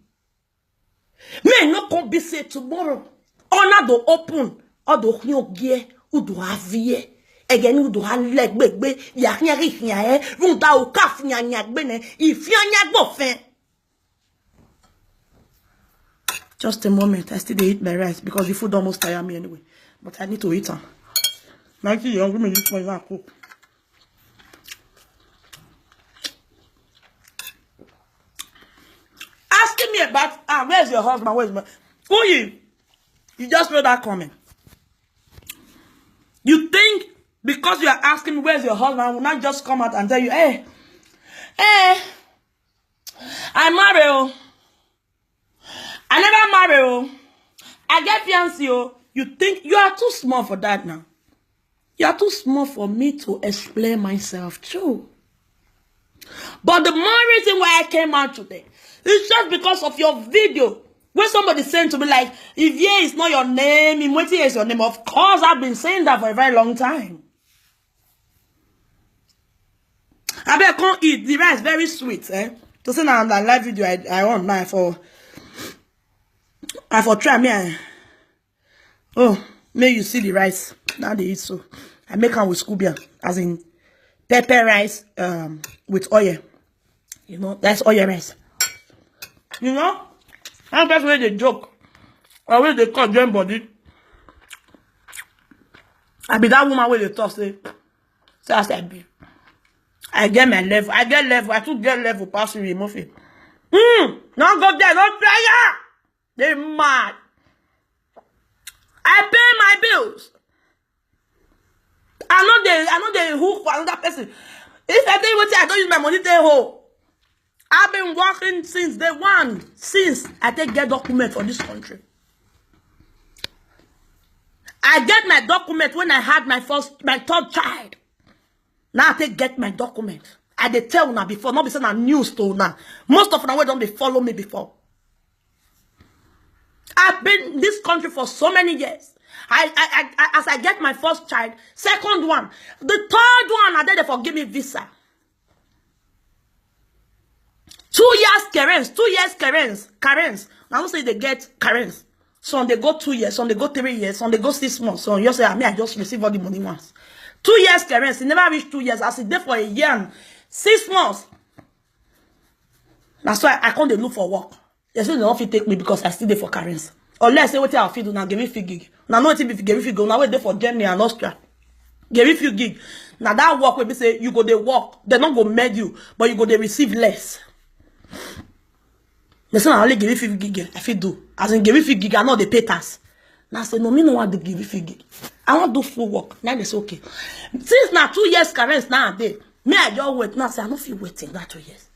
Me no can be say tomorrow. Honor the open. Odo knyogie udo avie again udo halek begbe ya nyari hia runda o kaf nyanyagbe ne ifia nyagbo fen. Just a moment, I still eat my rice because the food almost tire me anyway, but I need to eat them. Like you hungry me eat my cook. Asking me about where's your husband, where's my who you just wrote that comment. You think because you are asking me where's your husband, I will not just come out and tell you, hey, I'm married. I never married. I get fiancé. You think you are too small for that now. You are too small for me to explain myself too. But the more reason why I came out today is just because of your video. When somebody saying to me like, if yeah is not your name, Imweti is your name. Of course, I've been saying that for a very long time. I bet I can't eat. The rice very sweet, eh? To say now that live video I want now for try me. Oh, may you see the rice. Now they eat so. I make them with scubia, as in pepper rice with oil. You know, that's oil rice. You know? And that's where they joke. Or where they call join body. I be that woman where they talk say I said be. I get my level. I get level. I too get level past you remove it. Not go there, not prayer. They mad. I pay my bills. I know they hook for another person. If I tell you what I don't use my money, they hold. I've been working since day one, since I get document for this country. I get my document when I had my 3rd child. Now I get my document. I dey tell now before, not be saying a news to now. Most of them don't they follow me before. I've been in this country for so many years. As I get my 1st child, 2nd one, the 3rd one, I they forgive me visa. 2 years carence, 2 years carence. I don't say they get carence. Some they go 2 years, some they go 3 years, some they go 6 months. So you say, I just receive all the money once. 2 years carence, it never reached 2 years. I sit there for a year and 6 months. That's why I can't look for work. They say they don't fit take me because I still there for carence. Unless say what I'll feed now, give me free gig. Now no it be give me free gig. Now wait there for Germany and Austria. Give me free gig. Now that work will be say you go they work, they not go med you, but you go they receive less. They say I only give you 50 gig. I feel do. As in give you 50 gig, I know they pay tax. Now I say no, me no want to give you 50 gig. I want to do full work. Now they say okay. Since now 2 years carence nowadays, me I just wait. Now I say I don't feel waiting that 2 years.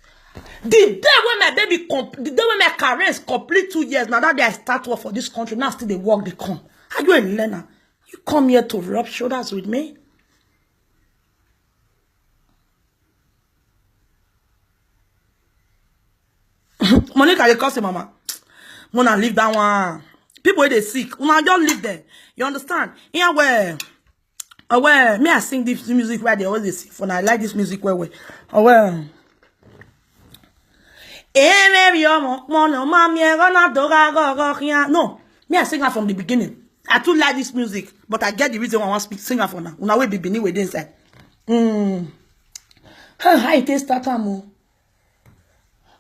The day when my baby the day when my carence complete 2 years, now that day I start work for this country, now still they work, they come. Are you a learner? You come here to rub shoulders with me? Monica, they cost mama. Wanna leave that one. People where they sick. Wanna just leave them. You understand? Here where me I sing this music where they always sick. For now I like this music where no, me I sing her from the beginning. I too like this music, but I get the reason why I want to sing her for now. Una we be beginning with inside. How it is that mo?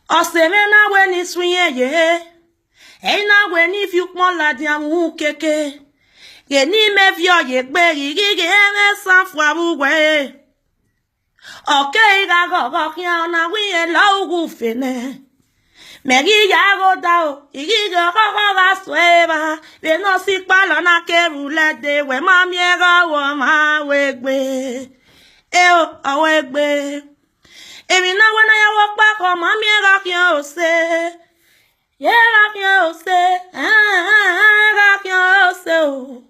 Osemena when it's ye. Hey na when if you mon la diamu keke. Ye ni me vio ye gbe gige ere san fwa buwe. Okay, ga go go kia na we low gufene. Megi ya go dao, igi go go ga sweba. We no si palo na ke rule de we ma miega wo ma wegbe. Eo awegbe. Emi na wana ya walk back on ma miega kio se. Yeah, kio se. Kio se o.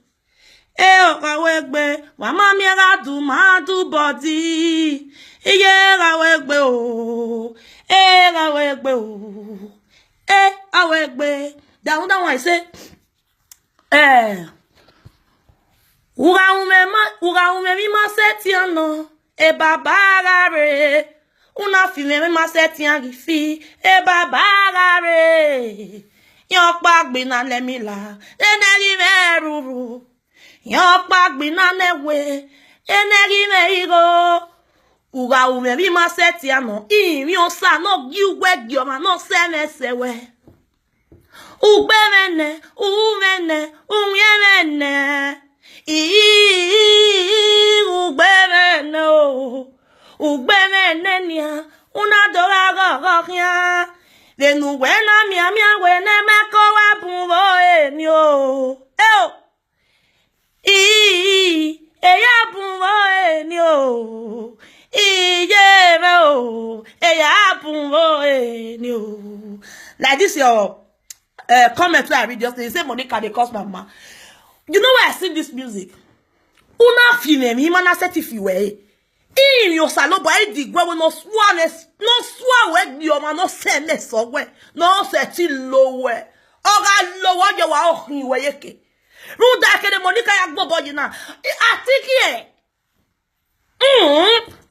Eo awegbe. Wa ma miega do ma do body. Awegbe o. Awegbe o. Awegbe. That one I say. Uga ume mi ma setiano. Babagare. Una fime mi ma setian fi. Babagare. Yon pak bina le mi la. Enegi veruru. Yon pak bina ne we. Enegi me igo. Uga ume mi ma setiano. Mi on sa no giwe gioma no seme sewe. Ugbemene, umene, umyemene. Ugbemene o. Ugbemene nia. Una dora gogokia. Venu wena mia wene meko wapungo ni o. Eya pungo ni o. Like this your comment where I read just they say Monica they cost mama. You know where I sing this music? Una film him and I said if you were in your salon boy dig where no swan where your man no send me so where no set low where oga lower you are in where yeke. Ruda ke the Monica ya go boy na. I think here.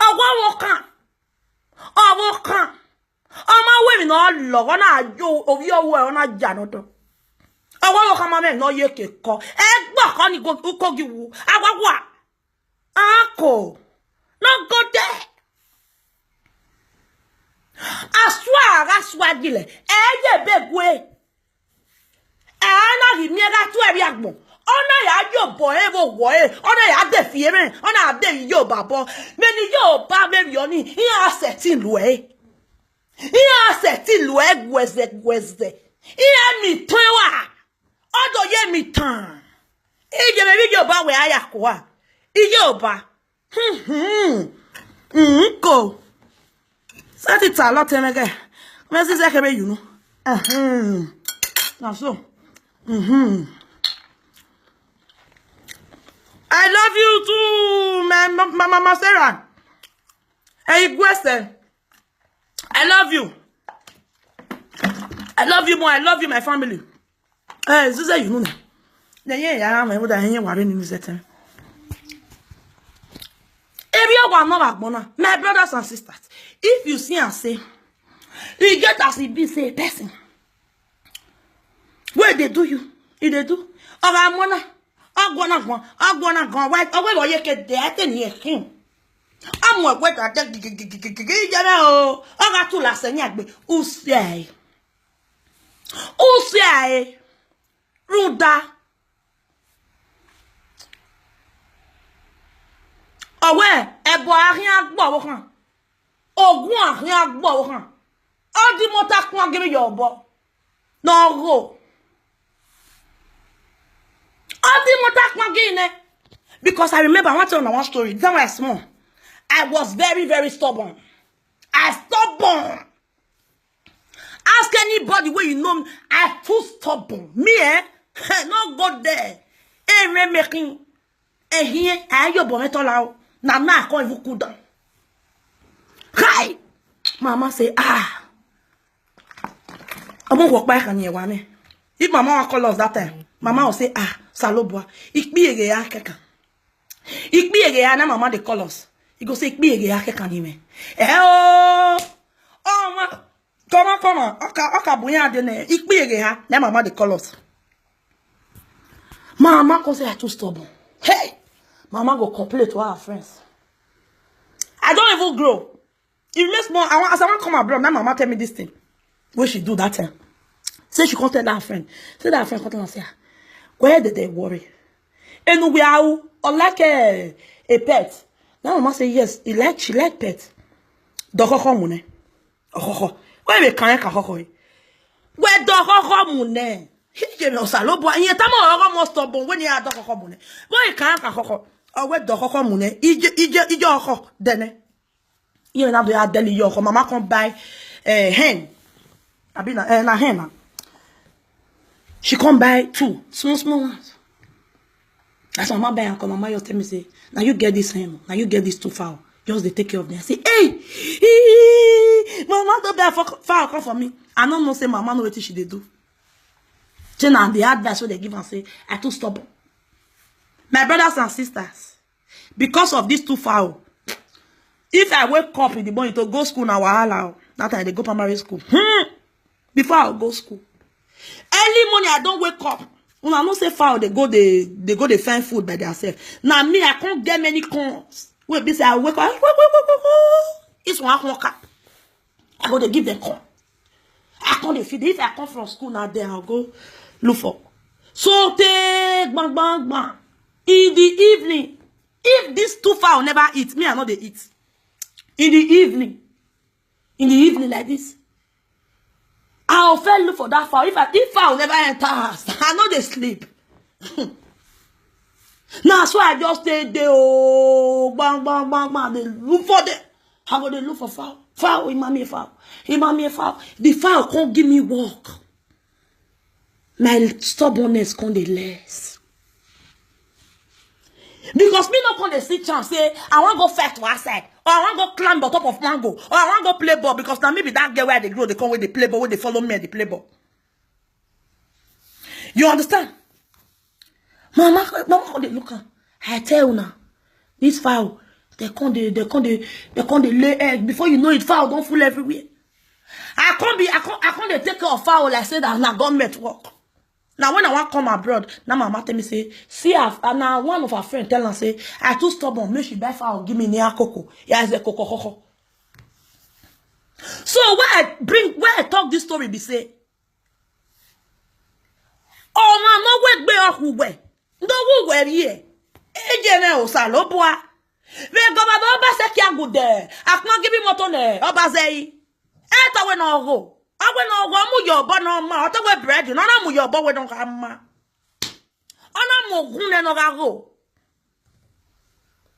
Awokan. Ama we no lo na jo ovi owo na janodo. Awokan ma me no yeke ko. Egba kan ni go giwu. Agwagwa. Anko. No go there. Aswa gile. Eje begwe. Ana hi mi ga tu eri agbon. Ona ya yo boy evo woe. Ona ya de fie me. Ona de yo babo. Me ni yo ba me yoni. He aseti lue. He aseti lue gweze. He mi towa. Odo ye mi tan. Ije me yo ba we aya kwa. Iyo ba. Ko. Sati ta lot emege. Me si se kebe you know. Na so. I love you too, my Mama Sarah. Hey, Gwese. I love you. I love you more. I love you, my family. Hey, this is you know. Yeah, I'm able to hear what in this time. My brothers and sisters, if you see and say, you get as it be say a person. Where they do you? If they do, Agwana gone. Why? Oh, we get there. Then here, him. I'm what I take. I got to last and yet. Usay. Ruda. Oh, where? A boy, rien bow. Oh, one, rien bow. Oh, the motor can't give me your boy. No, go. Because I remember I want to tell one story. That was small. I was very, very stubborn. Stubborn. Ask anybody where you know me. I too stubborn. Me, not go there. Me making. Here, I your boy now. Now I can't even cool down. Hi. Mama say, I'm gonna walk back on you, one. If Mama call us that time, Mama will say, Salobwa, ikbiege ya keka. Ikbiege ya na Mama de call us. He go say ikbiege ya keka ni me. Ma, come on. Oka bunya de ne. Ikbiege ya na Mama de call us. Mama go say I too stubborn. Hey, Mama go complain to our friends. I don't even grow. If me small, as I want come abroad, now Mama tell me this thing. What she do that time? Say she can't tell that friend. Say that friend can't tell her, say, where did they worry? And we are like a pet. Now mama say yes, she like pet. Dokoko mune. Okoko. Why we can't kakoko? Where dokoko mune? He me osalo bo. Iye tamo oro mo stubborn when you are dokoko mune. Why can't kakoko? Oh where dokoko mune? Ije oko dene. You na do ya deli yoko. Mama come buy hen. Abina na hen. She come buy 2 small ones. That's why mama buy and come. Mama just tell me say, now you get this hen. Now you get this 2 fowl. Just they take care of them. I say, hey, mama don't buy fowl come for me. I don't know say mama know what she they do. So now the advice what they give and say, I too stubborn. My brothers and sisters, because of these 2 fowl, if I wake up in the morning to go school now, wahala. That time they go primary school. Before I go school. Early morning I don't wake up. When I don't say foul, they go they find food by themselves. Now me, I can't get many corns. Wait, this I wake up. It's one walker. I go to give them corn. I can't feed. If I come from school now, then I'll go look for. So take bang bang bang. In the evening, if these 2 fowl never eat, me I know they eat. In the evening like this. I'll fail look for that fowl. If fowl never enter house, I know they sleep. Now, so I just stay there, oh, bang, bang, bang, bang. They look for them. How go they look for fowl? Fowl, imami fowl. Imami fowl. The fowl can't give me work. My stubbornness can't be less. Because me not come see chance say I want to go fetch to outside, or I want to go climb on top of mango, or I want to go play ball because now maybe that girl where they grow, they come with the play ball, where they follow me and they play ball. You understand? Mama, they look at. I tell you now, this fowl, they come lay egg. Before you know it, fowl don't fool everywhere. I can't they take care of fowl like say that na government work. Now when I want to come abroad, now my mama tell me say, see, now one of our friends tell her say, I too stubborn, make she buy fowl, give me near cocoa. Yeah, it's a cocoa. So where I talk this story, be say, oh man, no wait, be who way, no who way here. Ejene osalopwa. We governor ba se kia good there. Akma give me motone. Oba say, eta we no go. Awe no go mu yobo no ma. Ota we bread no na mu yobo we don ka ma. Ona mo gun no ga go.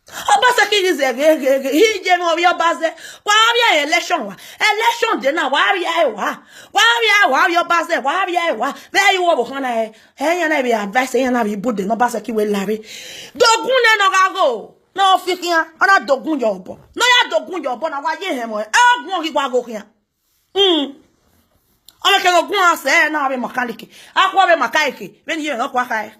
Oba se ki is he je mo yo ba se. Wa bi election wa. Election de na wa bi ai wa. Wa yo ba se wa bi ai wa. There you wo bo na e. He yan na be advice yan na be bude no ba se ki we lare. Dogun no ga go. No fikia. Ona dogun yobo. No ya dogun yobo na wa ye he mo. E ogun ki wa go kian. Ome ke ogun ase na be makaliki. Akwa be makaiki. When you no kwa kai.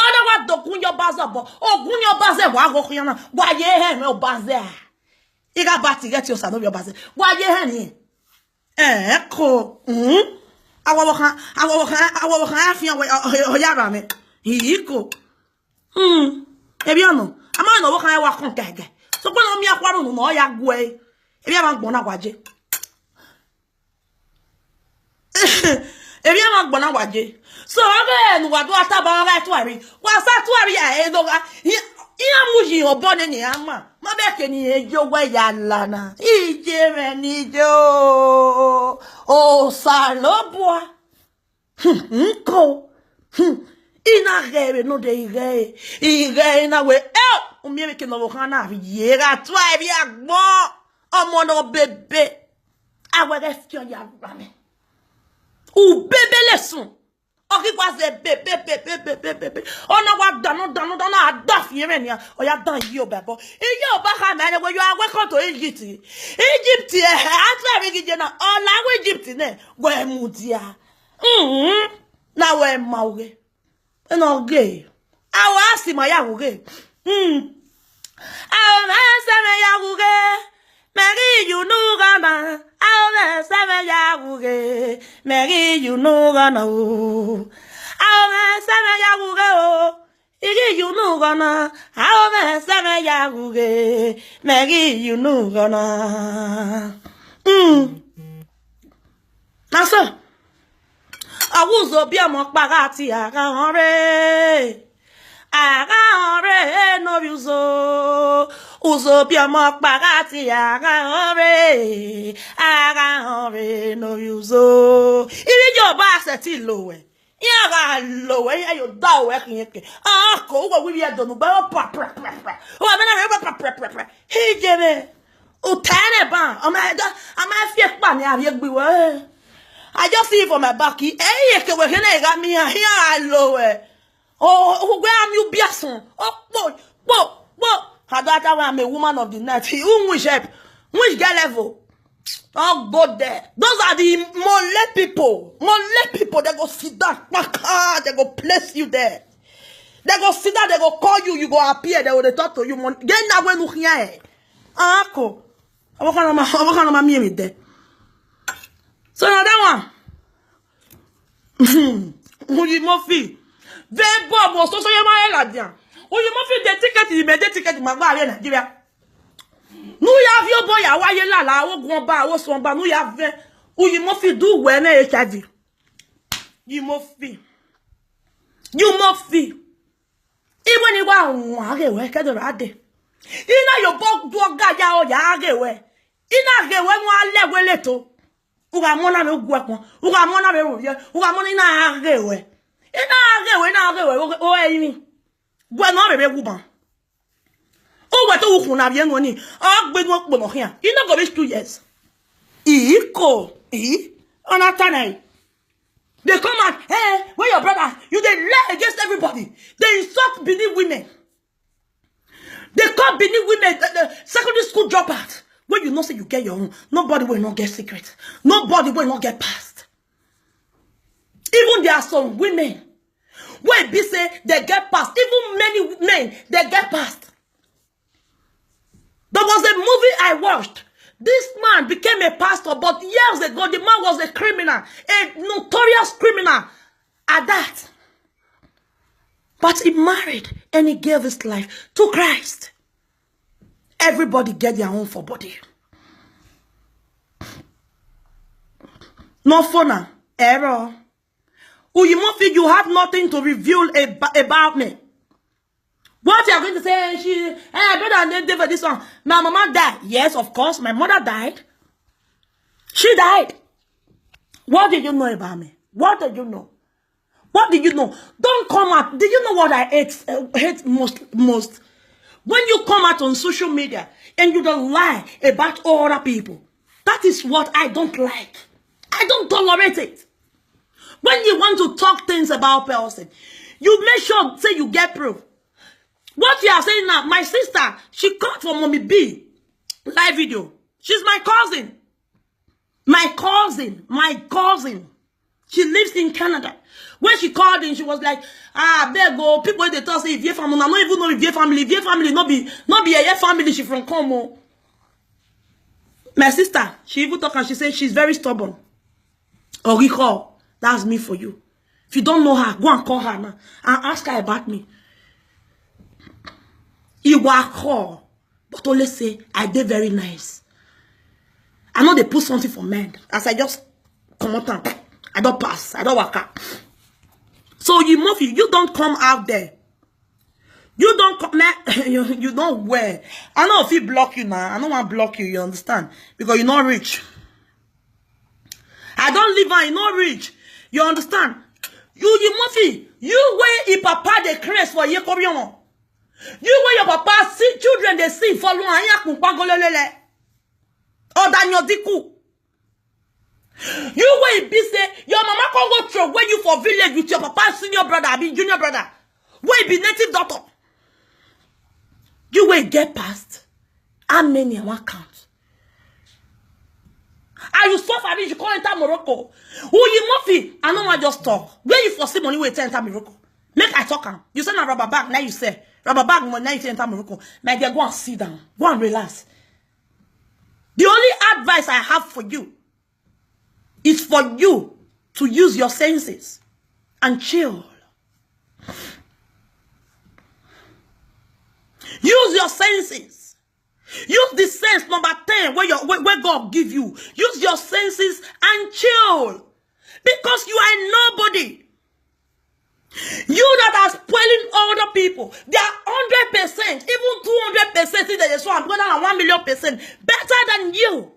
Ona wa dogun yo baza bo. Ogun yo baza wa go kian na. Wa ye he me o baza. Iga bati get yo sa no yo baza. Wa ye he ni. Ko. Awo kan afian we yara me. Iko. Ebi ano. Ama no wo kan wa kon kege. So ko no mi akwa no no ya gwe. Ebi ama gbon na waje. Ebi ama gbon na waje. So again wa do ataba ra tuari. Wa sa tuari ya edoga. Iya muji obone ni ama. Ma be ke ni ejo gwe ya lana. Ije me ni jo. O salobwa. Ko. Ina rebe no de ige na we o mi me ke no kana bi yera twa bi agbo omo no bebe awere fion ya rame ou bebe leson o ki kwa se bebe ona wa dano adaf yere ni o ya dan yi o bebo iye o ba ka me we you awe kon to Egypt e atwa bi gije na o la we Egypt ne we mu dia na we mauge no gay. I was my yaguge. I was Mary, you know, Gana. I was yaguge. Mary, you know, Gana. I was yaguge. You know, Gana. I was yaguge. Mary, you know, Gana. Now, sir. Awuzo bi amok parati agare. Ara no uso. Uso piamo pagati ara no uso. Ili jo ba se ti lowe. Yara lowe ya yo da we kinke. Ah ko wo wi ya donu ba pa. O me na pa. He jebe. O tane ban. O ma fi pa ni ari gbe we. I just see it from my back. Eh ke we hene ga mi here lowe. Oh, where am you, Biason? Oh, whoa. Hadata, I'm a woman of the night. Which get level? Oh, go there. Those are the Mole people. They go sit down. They go place you there. They go sit down. They go call you. You go appear. They will talk to you. Get that way, look here. Uncle. I'm going to meet there. So, another one. You must feel. Very bob, so you might like them. Oh, you must feel the ticket, you made the ticket, my guy in Nigeria. No, you have your boy, why you la, I won't go by, what's one, but no, you have, oh, you must do when HIV. You must feel. Even if you work at the rade. You know your bog dog gaga or yage. You know, get one level little. Ugamona me guapo, Ugamona me, Ugamona na oh, enemy. Well, not a woman. Oh, what do you have young money? Oh, but what will here? You know, go 2 years. On a time. They come out, hey, where your brother? You they lie against everybody. They insult beneath women. They call beneath women the secondary school dropout. When you know, say you get your own, nobody will not get secret. Nobody will not get past. Even there are some women where be say they get past. Even many men, they get past. There was a movie I watched. This man became a pastor, but years ago, the man was a criminal, a notorious criminal at that. But he married and he gave his life to Christ. Everybody get their own for body. No fun, error. You have nothing to reveal about me. What you are going to say? I better name for this one. My mama died. Yes, of course. My mother died. She died. What did you know about me? What did you know? What did you know? Don't come out. Did you know what I hate most? When you come out on social media and you don't lie about other people. That is what I don't like. I don't tolerate it. When you want to talk things about person, you make sure, say you get proof. What you are saying now, my sister, she called for Mommy B live video. She's my cousin. My cousin. She lives in Canada. When she called in, she was like, there go, people they talk say Ivie family. I don't even know Ivie family not be a family, she from Como. My sister, she even talk and she said she's very stubborn. Or recall. That's me for you. If you don't know her, go and call her now and ask her about me. You work hard, but only say I did very nice. I know they put something for men. As I just come out, I don't pass, I don't work out. So you don't come out there. You don't come, you don't wear. I know if he block you now, I don't want to block you, you understand? Because you're not rich. I don't live on, you're not rich. You understand? You Murphy, you wear a papa the crest for ye kobion. You wear your papa see children they see for long anya pagolele. Or Daniel Diku. You wear be say your mama can go through when you for village with your papa senior brother, I mean junior brother. Where be native daughter. You will get past. How many in one count? Are you so far you can't enter Morocco? Who you Murphy? I don't want just talk. Where you foresee money will enter Morocco? Make I talk am. You say na rubber bag, now you say rubber bag money now you enter Morocco. My dear, go and sit down. Go and relax. The only advice I have for you is for you to use your senses and chill. Use your senses. Use the sense number 10 where God give you. Use your senses and chill. Because you are nobody. You that are spoiling other people. They are 100%, even 200%. See that they saw I'm going on 1,000,000% better than you.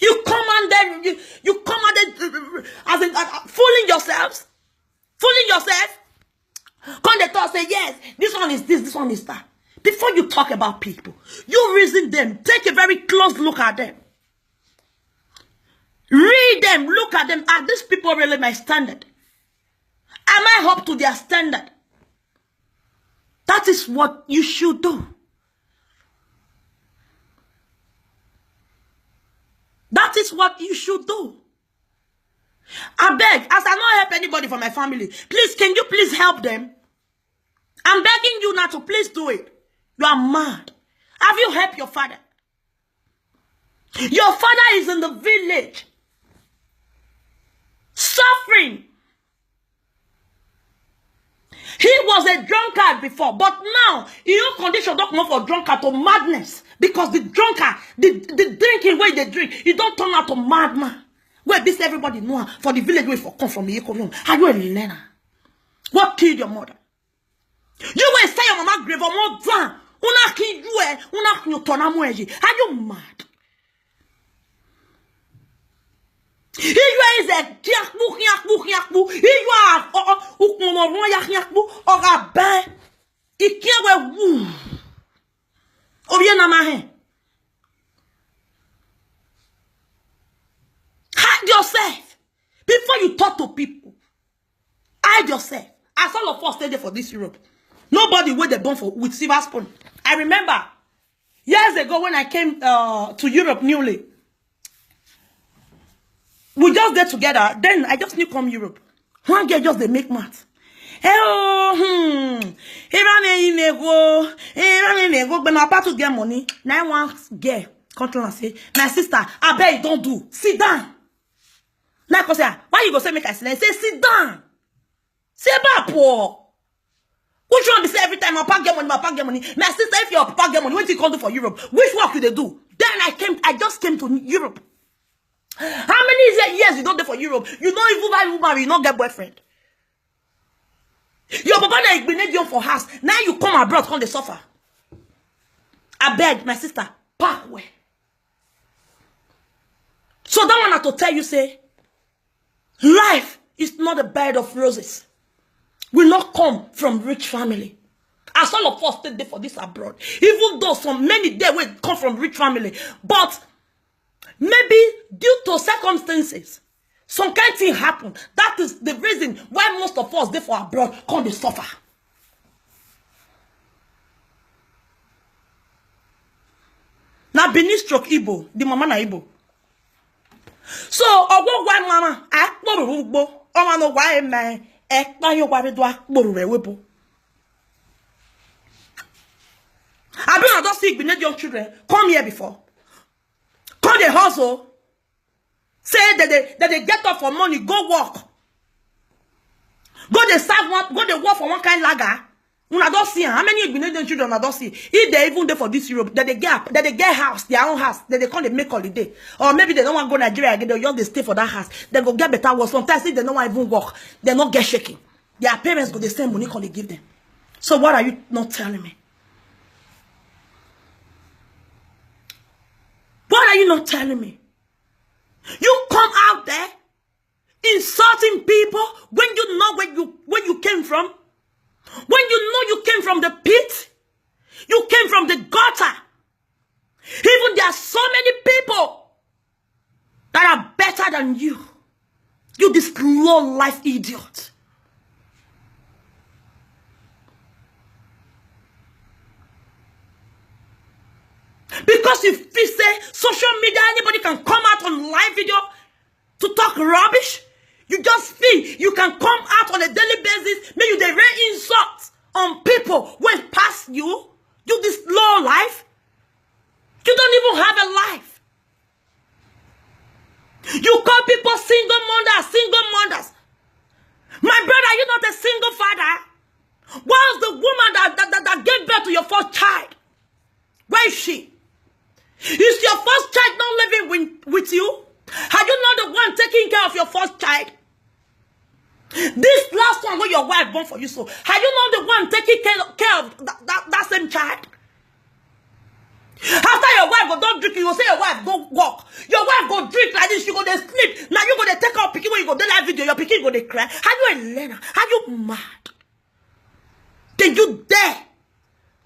You come and then you come and then as in fooling yourselves. Fooling yourself. Come the thought say, yes, this one is this one is that. Before you talk about people, you reason them. Take a very close look at them. Read them. Look at them. Are these people really my standard? Am I up to their standard? That is what you should do. That is what you should do. I beg, as I don't help anybody from my family, please, can you please help them? I'm begging you now to please do it. You are mad. Have you helped your father? Your father is in the village, suffering. He was a drunkard before, but now, in your condition, don't come for drunkard to madness. Because the drunkard, the drinking way they drink, you don't turn out to madman. Where this everybody know for the village where for come from the Ecovium. Are you a learner? What killed your mother? You will say your mama grave or more dran. Una kill you, una kill you. Are you mad? He is a yakbu. He are or a ban. He can't woo. Oh, yeah, Namahe. Hide yourself before you talk to people. Hide yourself. As all of us stay there for this Europe, nobody would have born for with silver spoon. I remember years ago when I came to Europe newly. We just get together. Then I just knew come Europe. One girl just they make math. Hello, but my part to get money. Now one girl come to and say, my sister, I bet you don't do. Sit down. Like I say, why you go say make I sit down? Say sit down. Say about poor. Which one be say every time my papa get money, my sister, if your papa get money, what you come do for Europe? Which work you they do? Then I just came to Europe. How many years you don't do for Europe? You don't even buy woman, you don't get boyfriend. Your papa that been you for house. Now you come abroad, come they suffer. I beg, my sister, pack away. So that one have to tell you, say, life is not a bed of roses. We not come from rich family. As all of us stay there for this abroad. Even though some many there will come from rich family. But maybe due to circumstances, some kind of thing happen. That is the reason why most of us there for abroad come to suffer. Now Benin stroke Igbo, the mama na Igbo. So owo gwa mama akporu ugbo. O ma no gwa me ekpa yo gwa be do akporu re webo. I been not see Benin young children come here before. Come they hustle. Say that they get up for money, go work. Go they serve one, go they work for one kind lager. Una don't see how many Benin children I don't see. If they even there for this Europe, that they get house, their own house, that they come they make holiday. Or maybe they don't want to go Nigeria again, they just they stay for that house. They go get better work. Sometimes if they don't want to even work, they not get shaking. Their parents go the same money can they give them. So what are you not telling me? What are you not telling me? You come out there insulting people when you know where you came from. When you know you came from the pit. You came from the gutter. Even there are so many people that are better than you. You this low life idiot. Because if we say social media, anybody can come out on live video to talk rubbish. You just feel you can come out on a daily basis. Maybe you they rain insults on people when past you. You this low life. You don't even have a life. You call people single mothers. My brother, you're not a single father. Where's the woman that gave birth to your first child? Where is she? Is your first child not living with you? Are you not the one taking care of your first child? This last one where your wife born for you, so are you not the one taking care of that same child? After your wife go don't drink, you will say your wife go walk. Your wife go drink like this, you go to sleep. Now you go to take out picking when you go to live video, your picking go to cry. Are you a learner? Are you mad? Did you dare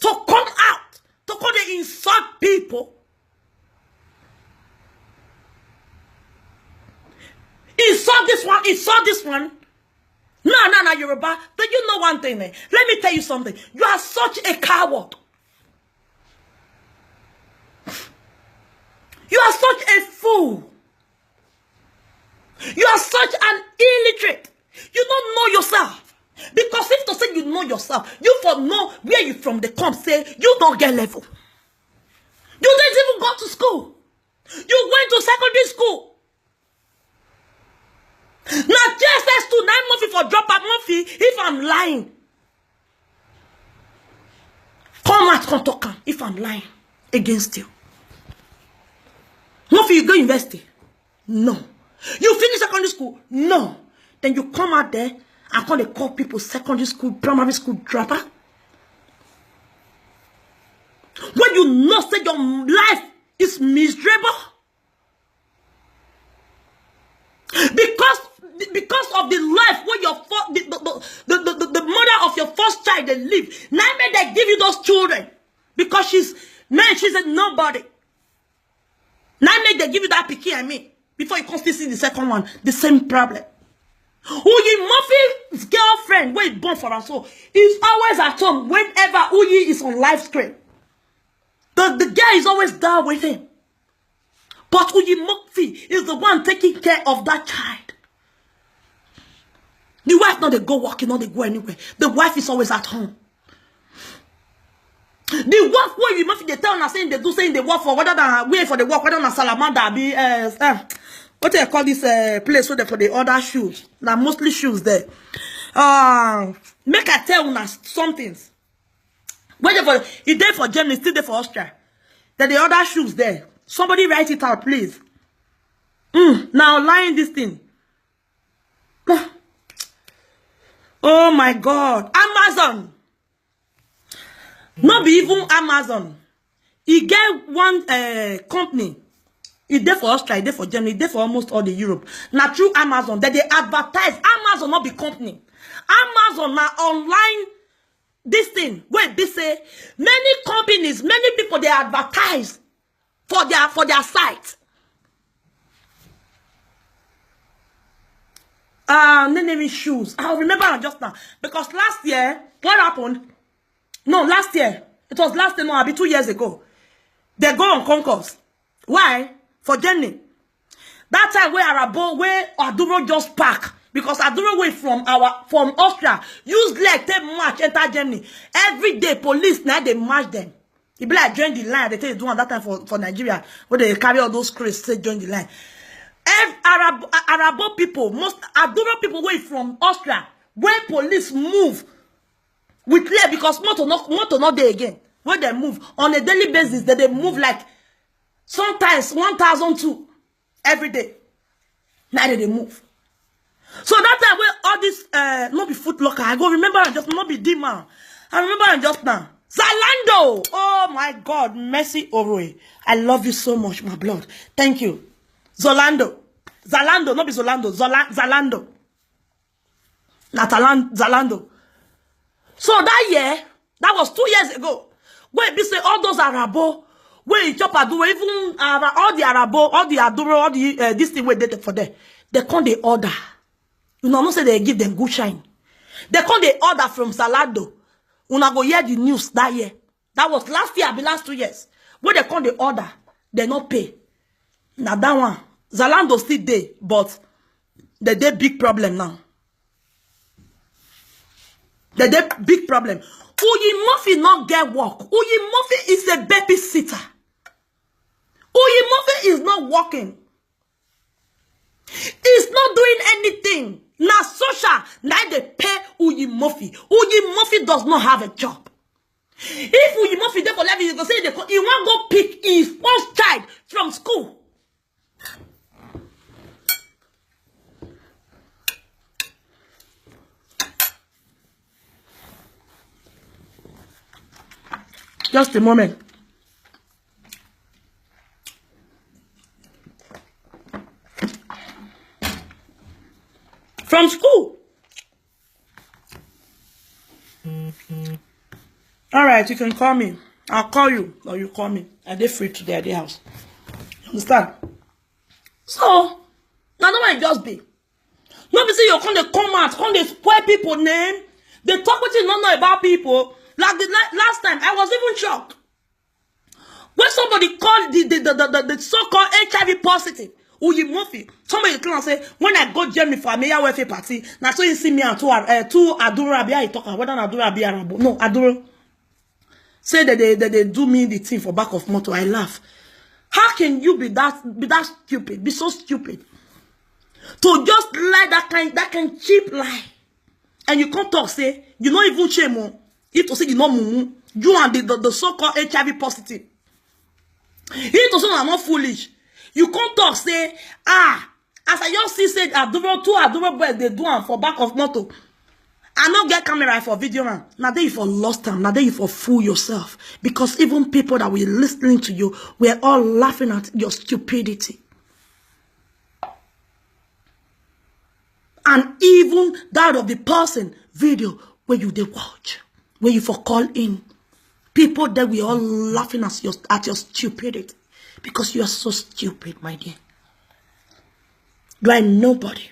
to come out to come to insult people? Insult this one, insult this one. No, Yoruba. Do you know one thing? Let me tell you something. You are such a coward. You are such a fool. You are such an illiterate. You don't know yourself. Because if to say you know yourself, you for know where you from the come say you don't get level. You didn't even go to school. You went to secondary school. Now JSS to 9 months for drop out month if I'm lying. Come out, come talk if I'm lying against you. Month you go university? No. You finish secondary school? No. Then you come out there and come to call people secondary school, primary school dropper. When you know say your life is miserable. Because of the life where your the mother of your first child they live. Now may they give you those children. Because she's a nobody. Now may they give you that picky and me. Before you come see the second one. The same problem. Uyi Murphy's girlfriend, where he born for us, so is always at home whenever Uyi is on live screen. The girl is always there with him. But Uyi Murphy is the one taking care of that child. The wife not they go walking, not they go anywhere. The wife is always at home. The work where you Murphy they tell us saying they do saying they work for whether than wait for the work, whether than Salamander be what do you call this place where they for the other shoes? Now mostly shoes there. Make I tell you some things. Whether for he there for Germany, still there for Austria. Then the other shoes there. Somebody write it out, please. Now lying this thing. Oh my God. Amazon. Not be even Amazon. He get one company. He there for Australia, he there for Germany, he there for almost all the Europe. Now through Amazon, that they advertise. Amazon not be company. Amazon now online this thing. Wait, they say many companies, many people they advertise for their site. Name shoes. I remember just now. Because last year, what happened? No, last year. It was last year, no, I'll be 2 years ago. They go on concourse. Why? For Germany. That time where Arabo, where Aduro just park. Because Aduro way from Austria. Use leg, take march, enter Germany. Every day, police, now they march them. It be like join the line. They tell you do that time for Nigeria. Where they carry all those crates, say join the line. Arabo people, most Aduro people way from Austria, where police move with leg because motor not there again. When they move on a daily basis, they move like sometimes 1,002 every day. Now they move. So that time where all this not be Foot Locker, I go remember and just not be Dima. I remember and just now. Zalando! Oh my God, Mercy Oroe. I love you so much, my blood. Thank you. Zalando, not be Zolando, Zalando. Not Zalando. So that year, that was 2 years ago. Where we say all those Arabo, where chop Aduro, even all the Arabo, all the Aduro, all the this thing where they for there. They come the order. You know, not say they give them good shine. They come the order from Zalando. Una go hear the news that year. That was last year, the last 2 years. Where they come the order, they not pay. Now that one, Zalando still there, but they big problem now. They big problem. Uyi Murphy not get work. Uyi Murphy is a babysitter. Uyi Murphy is not working. He's not doing anything. Now social, now they pay Uyi Murphy. Uyi Murphy does not have a job. If Uyi Murphy there for life, you go say he want go pick his first child from school. Just a moment. From school. All right, you can call me. I'll call you, or you call me. Are they free today at the house? Understand? So, now that might just be. Nobody say you're going to come out, come to spoil people name. They talk what you don't know about people. Like the last time, I was even shocked. When somebody called the so-called HIV positive, Uyi Murphy, somebody came and say, when I go Germany for a major welfare party, now so you see me and two Adura Abia, you talk about whether Adura Abia, no, Adura. Say that they do me the thing for back of motor. I laugh. How can you be that stupid? Be so stupid to just lie that kind cheap lie, and you can't talk say you not even shame. If to say you know mumu, you and the so-called HIV positive. If to say I'm not foolish, you can't talk say as I just see said Aduro boys they do am for back of motor. I not get camera for video man. Now that you for lost time. Now that you for fool yourself. Because even people that were listening to you were all laughing at your stupidity. And even that of the person video where you they watch, where you for call in. People that we all laughing at your stupidity. Because you are so stupid, my dear. You are nobody.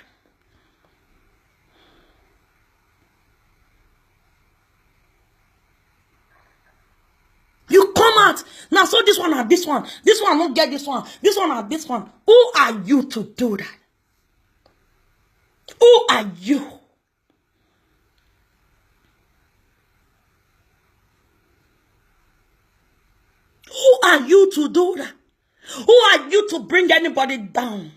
You come out now. So this one and this one don't get this one. This one and this one. Who are you to do that? Who are you? Who are you to do that? Who are you to bring anybody down?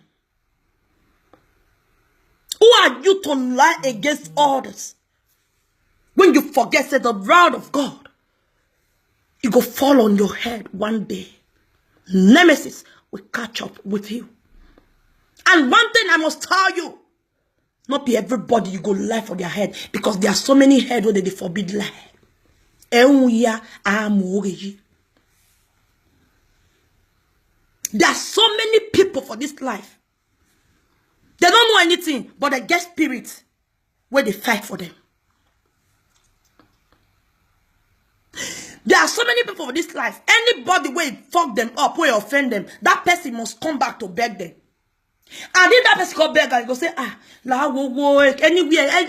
Who are you to lie against others? When you forget that the wrath of God, it will fall on your head one day. Nemesis will catch up with you. And one thing I must tell you, not be everybody you go lie for their head, because there are so many heads where they forbid lie. There are so many people for this life. They don't know anything, but they get spirits where they fight for them. There are so many people for this life. Anybody where fuck them up, where offend them, that person must come back to beg them. And if that person come beg and go say, anywhere,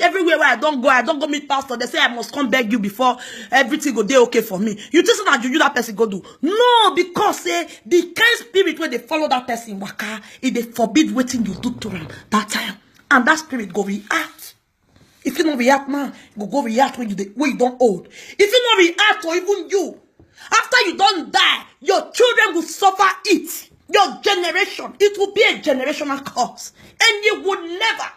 everywhere where I don't go meet pastor. They say I must come beg you before everything go day okay for me. You think that you that person go do? No, because the kind spirit where they follow that person, waka, if they forbid waiting you do to them that time, and that spirit go react. If you don't react now, you go react when you don't old. If you don't react, or even you, after you don't die, your children will suffer it. Your generation, it will be a generational curse. And you would never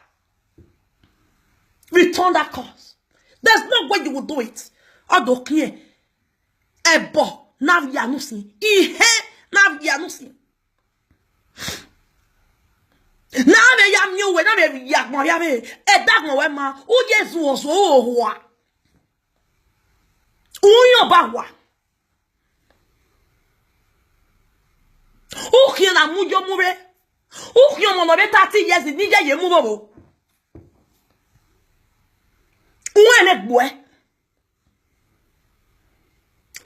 return that curse. There's no way you will do it. Adokye, ebo, navianusi, ihe, navianusi. Na me yam you we na me yak mo ya me e dag mo we ma o Jesu oso o ho a uyo ba wa o ki na mu jo mu re o ki mo no be 30 years ni je ye mu bobo uwe le gbo e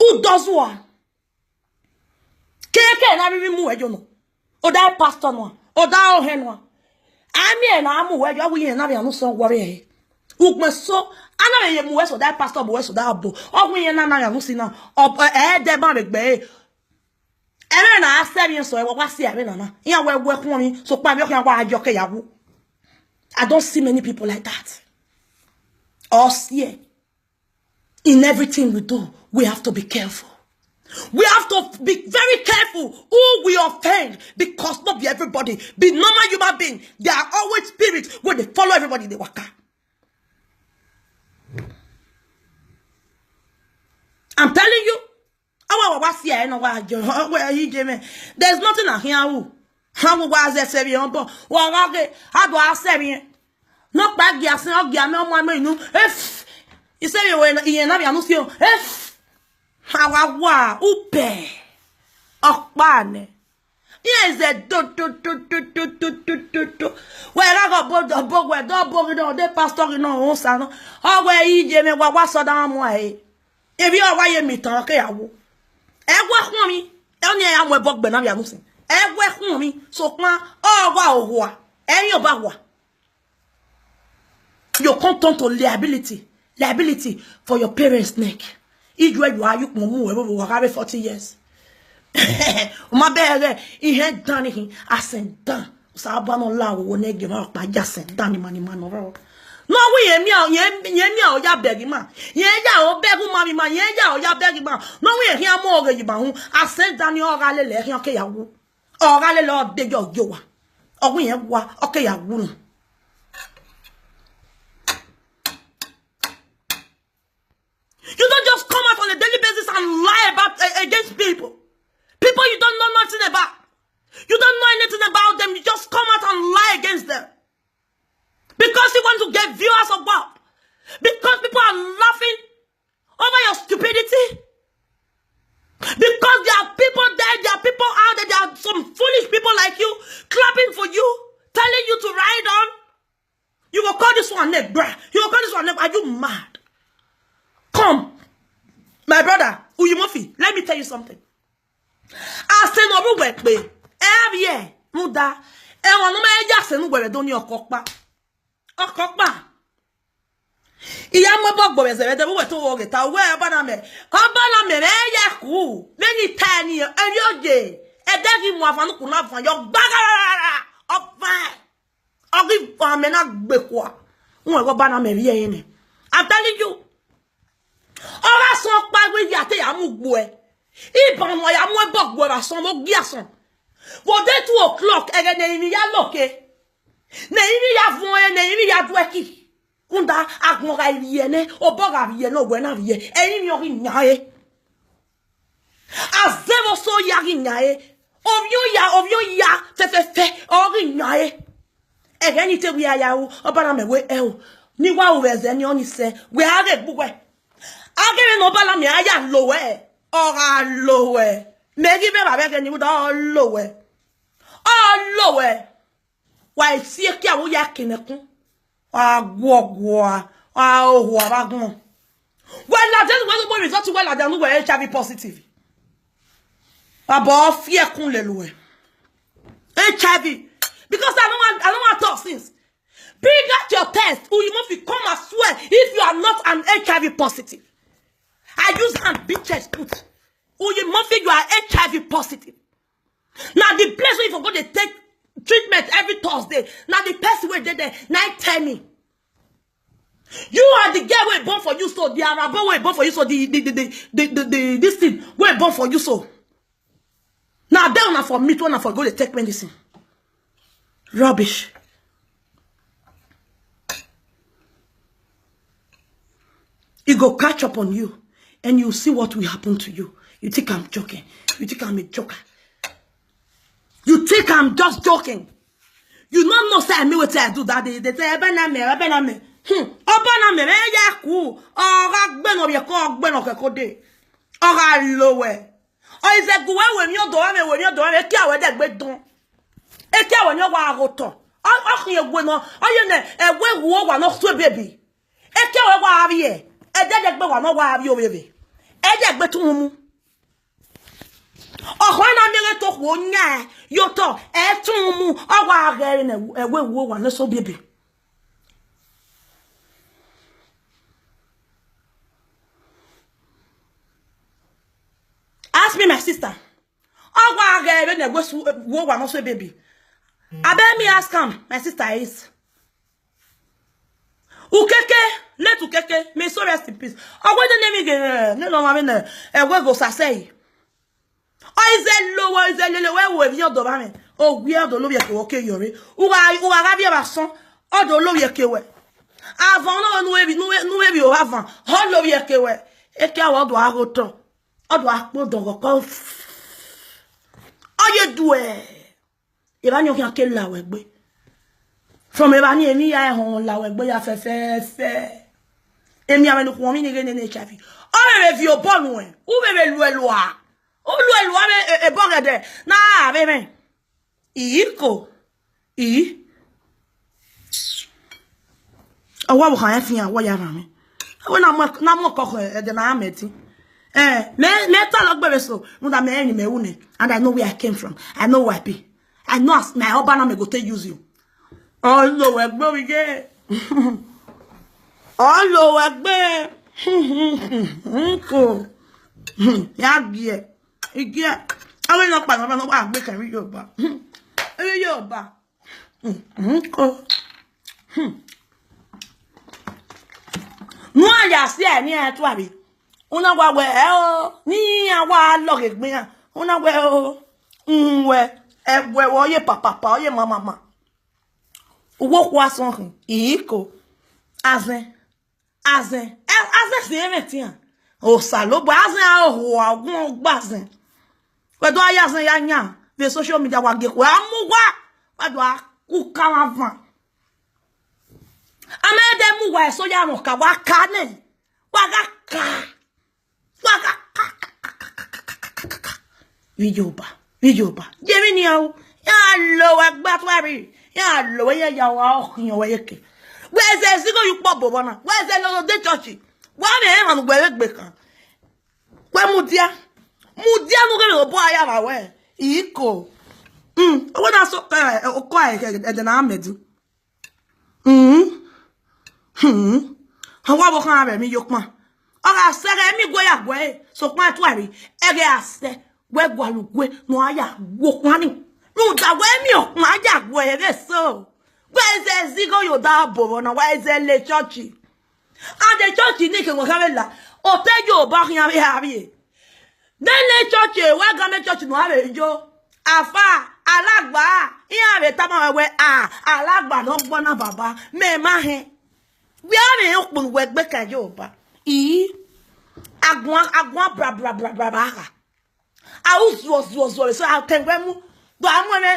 o dozo a keke na bi mu ejo no o da pastor no Oda ohenwa. Ami na amu we jo wi na bia no so worry. Ugme so ana me mu we so that pastor bo we so that bo. Ogun na na ya no si na. De ba me gbe. Ere na asemi so e wo kwase ere na na. Iya we kun mi so pa mi o kan wa ajoke yawo. I don't see many people like that. Us here. In everything we do, we have to be careful. We have to be very careful who we offend, because not be everybody. Be normal human being. There are always spirits where they follow everybody they waka. I'm telling you. There's nothing I hear. How was that seven? Well, okay, how do I say? Not back gas, not gamma, if you say you were in a if. Hawawa, upe. Okpane. Yes, a do. Where I got both the book where the book in the pastor in on son. Oh, where he Jimmy was so damn way. If you are why you meet, okay, I will. Work me. Only I am a book, but I'm using. Work me. So, oh, wow, any about what? You're content on liability for your parents' neck. If you are, you will have 40 years. My baby, he had done it. I sent done. Sabano la will not give up by just sent done money man. No, we meow, ya begging man. Ya, beg mammy man, ya begging man. No, we here more you man. I sent down your rally, okay, ya woo. Or rally lord, dig your goa. Or we have what, okay, ya woo. You don't just come out on a daily basis and lie about against people. People you don't know nothing about. You don't know anything about them. You just come out and lie against them. Because you want to get viewers of what? Because people are laughing over your stupidity. Because there are people there, there are people out there, there are some foolish people like you clapping for you, telling you to ride on. You will call this one neck, bruh. You will call this one neck. Are you mad? Come. My brother, Uyumofi, let me tell you something. I say no work be. Every year, muda. E won no me ja se nu gbe do ni okokpa. Okokpa. Iya mo bogbo be se be de wo to wo geta we ba na me. Ko ba na me be ya ku. Me ni tani eri oje. E de ki mu afanu ku na afan yo gbagara. Ofa. Ogi fa me na gbe kwa. Won go ba na me ri yin ni. I'm telling you. Ora so pa gbe ya te ya mu gbo e. Iban mo ya mo bogbo ra son mo gi ason. For day 2 o'clock, emi ya loke. Ne imi ya fun ne imi ya dweki. Kunda agbonra iye ne, oboga iye no gwe na iye. Emi ori nyae. Azero so yari nyae. Ovyo ya fe ori nyae. Egeni te wi aya u, obana me we e o. Ni wa o weze ni oni se, we are bugwe. Agere no bala mi aya lowe. Ora lowe. Megi be babe ke ni u da lowe. Lowe. Why see ki awo ya kinekun. Agwogwa. Oho abagun. Well, la den we result well la den we HIV positive. Abo fear kun le lowe. HIV. Because I don't want to talk since. Bring out your test. Or you must come and swear if you are not an HIV positive. I use hand big chest put. Or you must you are HIV positive. Now the place where you forgot to take treatment every Thursday. Now the person where they there, now tell me. You are the girl where born for you, so the Arab where born for you, so this thing where born for you, so. Now they not for me, to not for go to take medicine. Rubbish. It go catch up on you, and you see what will happen to you. You think I'm joking? You think I'm a joker? You think I'm just joking? You don't know say me what I do that day. They say Obaname. Obaname ya ku. Ora gbe no ye ko gbe no keko de. Ora lowe. O ise guwe we mi odo me ki awe de gbe don. E ki awe nyo wa agoton. O kin egwe no. Oye ne egwe wo wa no so baby. E ki awe wa abi e. E de gbe wa no wa abi o bebe. E de gbe tun mu. Oh, when I never talk one night, you talk, mu, oh, getting a way, one, so baby. Ask me, my sister. Oh, getting a way, one, so baby. I bet me ask him, my sister is. Ukeke, let Ukeke, may so rest in peace. Oh, what the name again? No, I mean, a way goes I say. Oh, is it low, where we are doing? Oh, we are the lawyer to okay, Yori. Who are having a son, or the lawyer kewe. Avant no, you have one, how lawyer kewe. A cow do I go to, or do I put the cough? Oh, you do it. If I know you can kill Lawegbe. From Ebani, me, I home Lawegbe, fair. Et mi amène quoi mi ne chavi. Oh mais vieux bon ou mais loué loi. Ou loué loi mais et bon regarde. Na mais iko. I. Awa wo kan fi an wo ya ran mi. Awa na mo ko de na ameti. Me talk baby so. No that me any me une. And I know where I came from. I know where I be. I know my husband me go to use you. Oh no, we go we get. Oh no, we go. Yagie. Igie. Awe no pa no ba gbe kan ri Yoruba. Ri Yoruba. Ko. No ya si e ni e to abi. Una wa we o ni awa lo ke gbin an. Una we o. We we wo ye papa ye mama. Uwo kwa son iko. Azen se metin. O salo bo azen a ho agun gbazen. We do aya azen ya nya. Ve social media wa ge ko amuwa. Wa do ku karavan. Amede mu wa so ya ron ka wa ka ne. Wa ga ka. Videoba. Jemi ni o. Ya lo agba twari. Ya lo ye ya wa o yan we yeke. Where is the you pop bona? Where is the no de church? Wa me han gbe kan. Wa mudia no ge bo aya ba we. Iko. O na so o ko e de na medu. Hawa bo kan abe mi yokma. Ora sere mi gwe ya gwe. So kwa twari. Ege ase. We gwalugwe no aya wo kwani. No da we mi o ma aya gwe ebe so. Where is the zigo yo da bo na where is the church? And the church ni ke wo kamela. O te yo ba yan be abi. Den le church we ga me church no have jo. Afa alagba iyan be ta ma we alagba no gbo na baba me ma he. We are me okun we gbe kan yo ba. Agwan bra. A zo so a tengwe mu do amwe me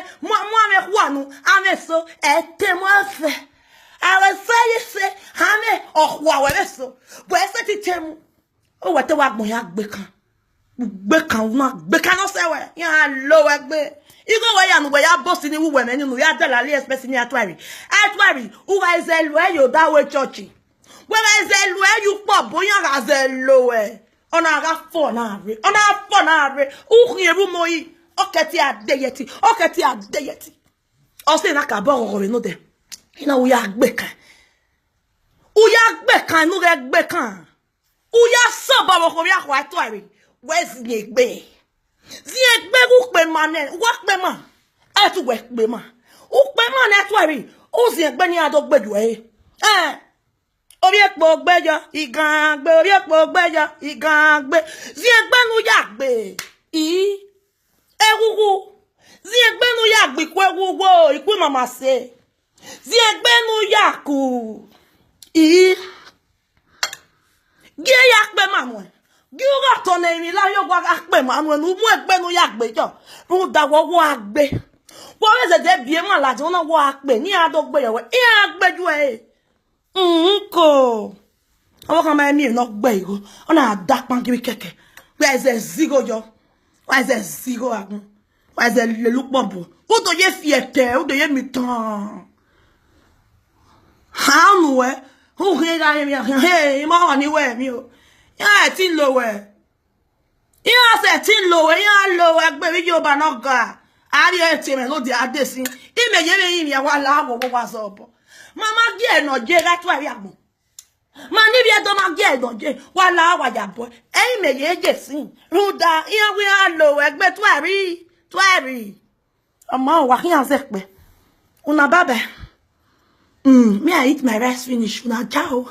kwanu ame so etemo afe awe se ame ohwa we so bo ese titemu o wete wa gbon ya gbe kan no se we ya lo we gbe igo we ya nu we ya boss ni wu we me nu ya dala le express ni atwari u wa izelu e yo da we church we wa izelu e you po boyan ga zelo we ona ga fo na re u yeru moyi oketi adeyeti o se na ka bo ro no de ina u ya gbe kan nu re gbe kan u ya so ba wo ko ya kwa to ari we zi egbe ku pe ma ne wa pe ma e tu we pe ma u pe ma ne to ari u zi egbe ni ado gbeju orí epo gbejo igan gbe zi egbe nu ya gbe egugu zi egbe nu ya gbe ku egugu iku mama se zi egbe nu ya ku ge ya pe ma mo gi o ga to na mi la yo gwa ga pe ma mo nu mu egbe nu ya gbe jo ru da wo agbe wo we se de bie mo la ti won wo agbe ni ado gbe yo we agbeju Nko. Awo kan ma mi no gbe igo. Ona da pan ki keke. Where is the zigo jo? Where is the zigo agun? Where is the lelu pompo? O to ye fiete, o to ye mi tan. Ha nu we. O ke ga mi. Hey, ma ni we mi o. Ya tin lo we. Ya se tin lo we, ya lo we gbe bi jo ba no ga. Ari e ti me lo di adesin. Ime ye me mi wa la wo wa so bo. Mama die no je ga to ari agbon. Ma ni bi e do ma je do je wa la wa ja bo. E me ye je sin. Ruda iyan wi a lo egbe to ari. Ama wa kian se pe. Una baba. Me I eat my rice finish. Una ciao.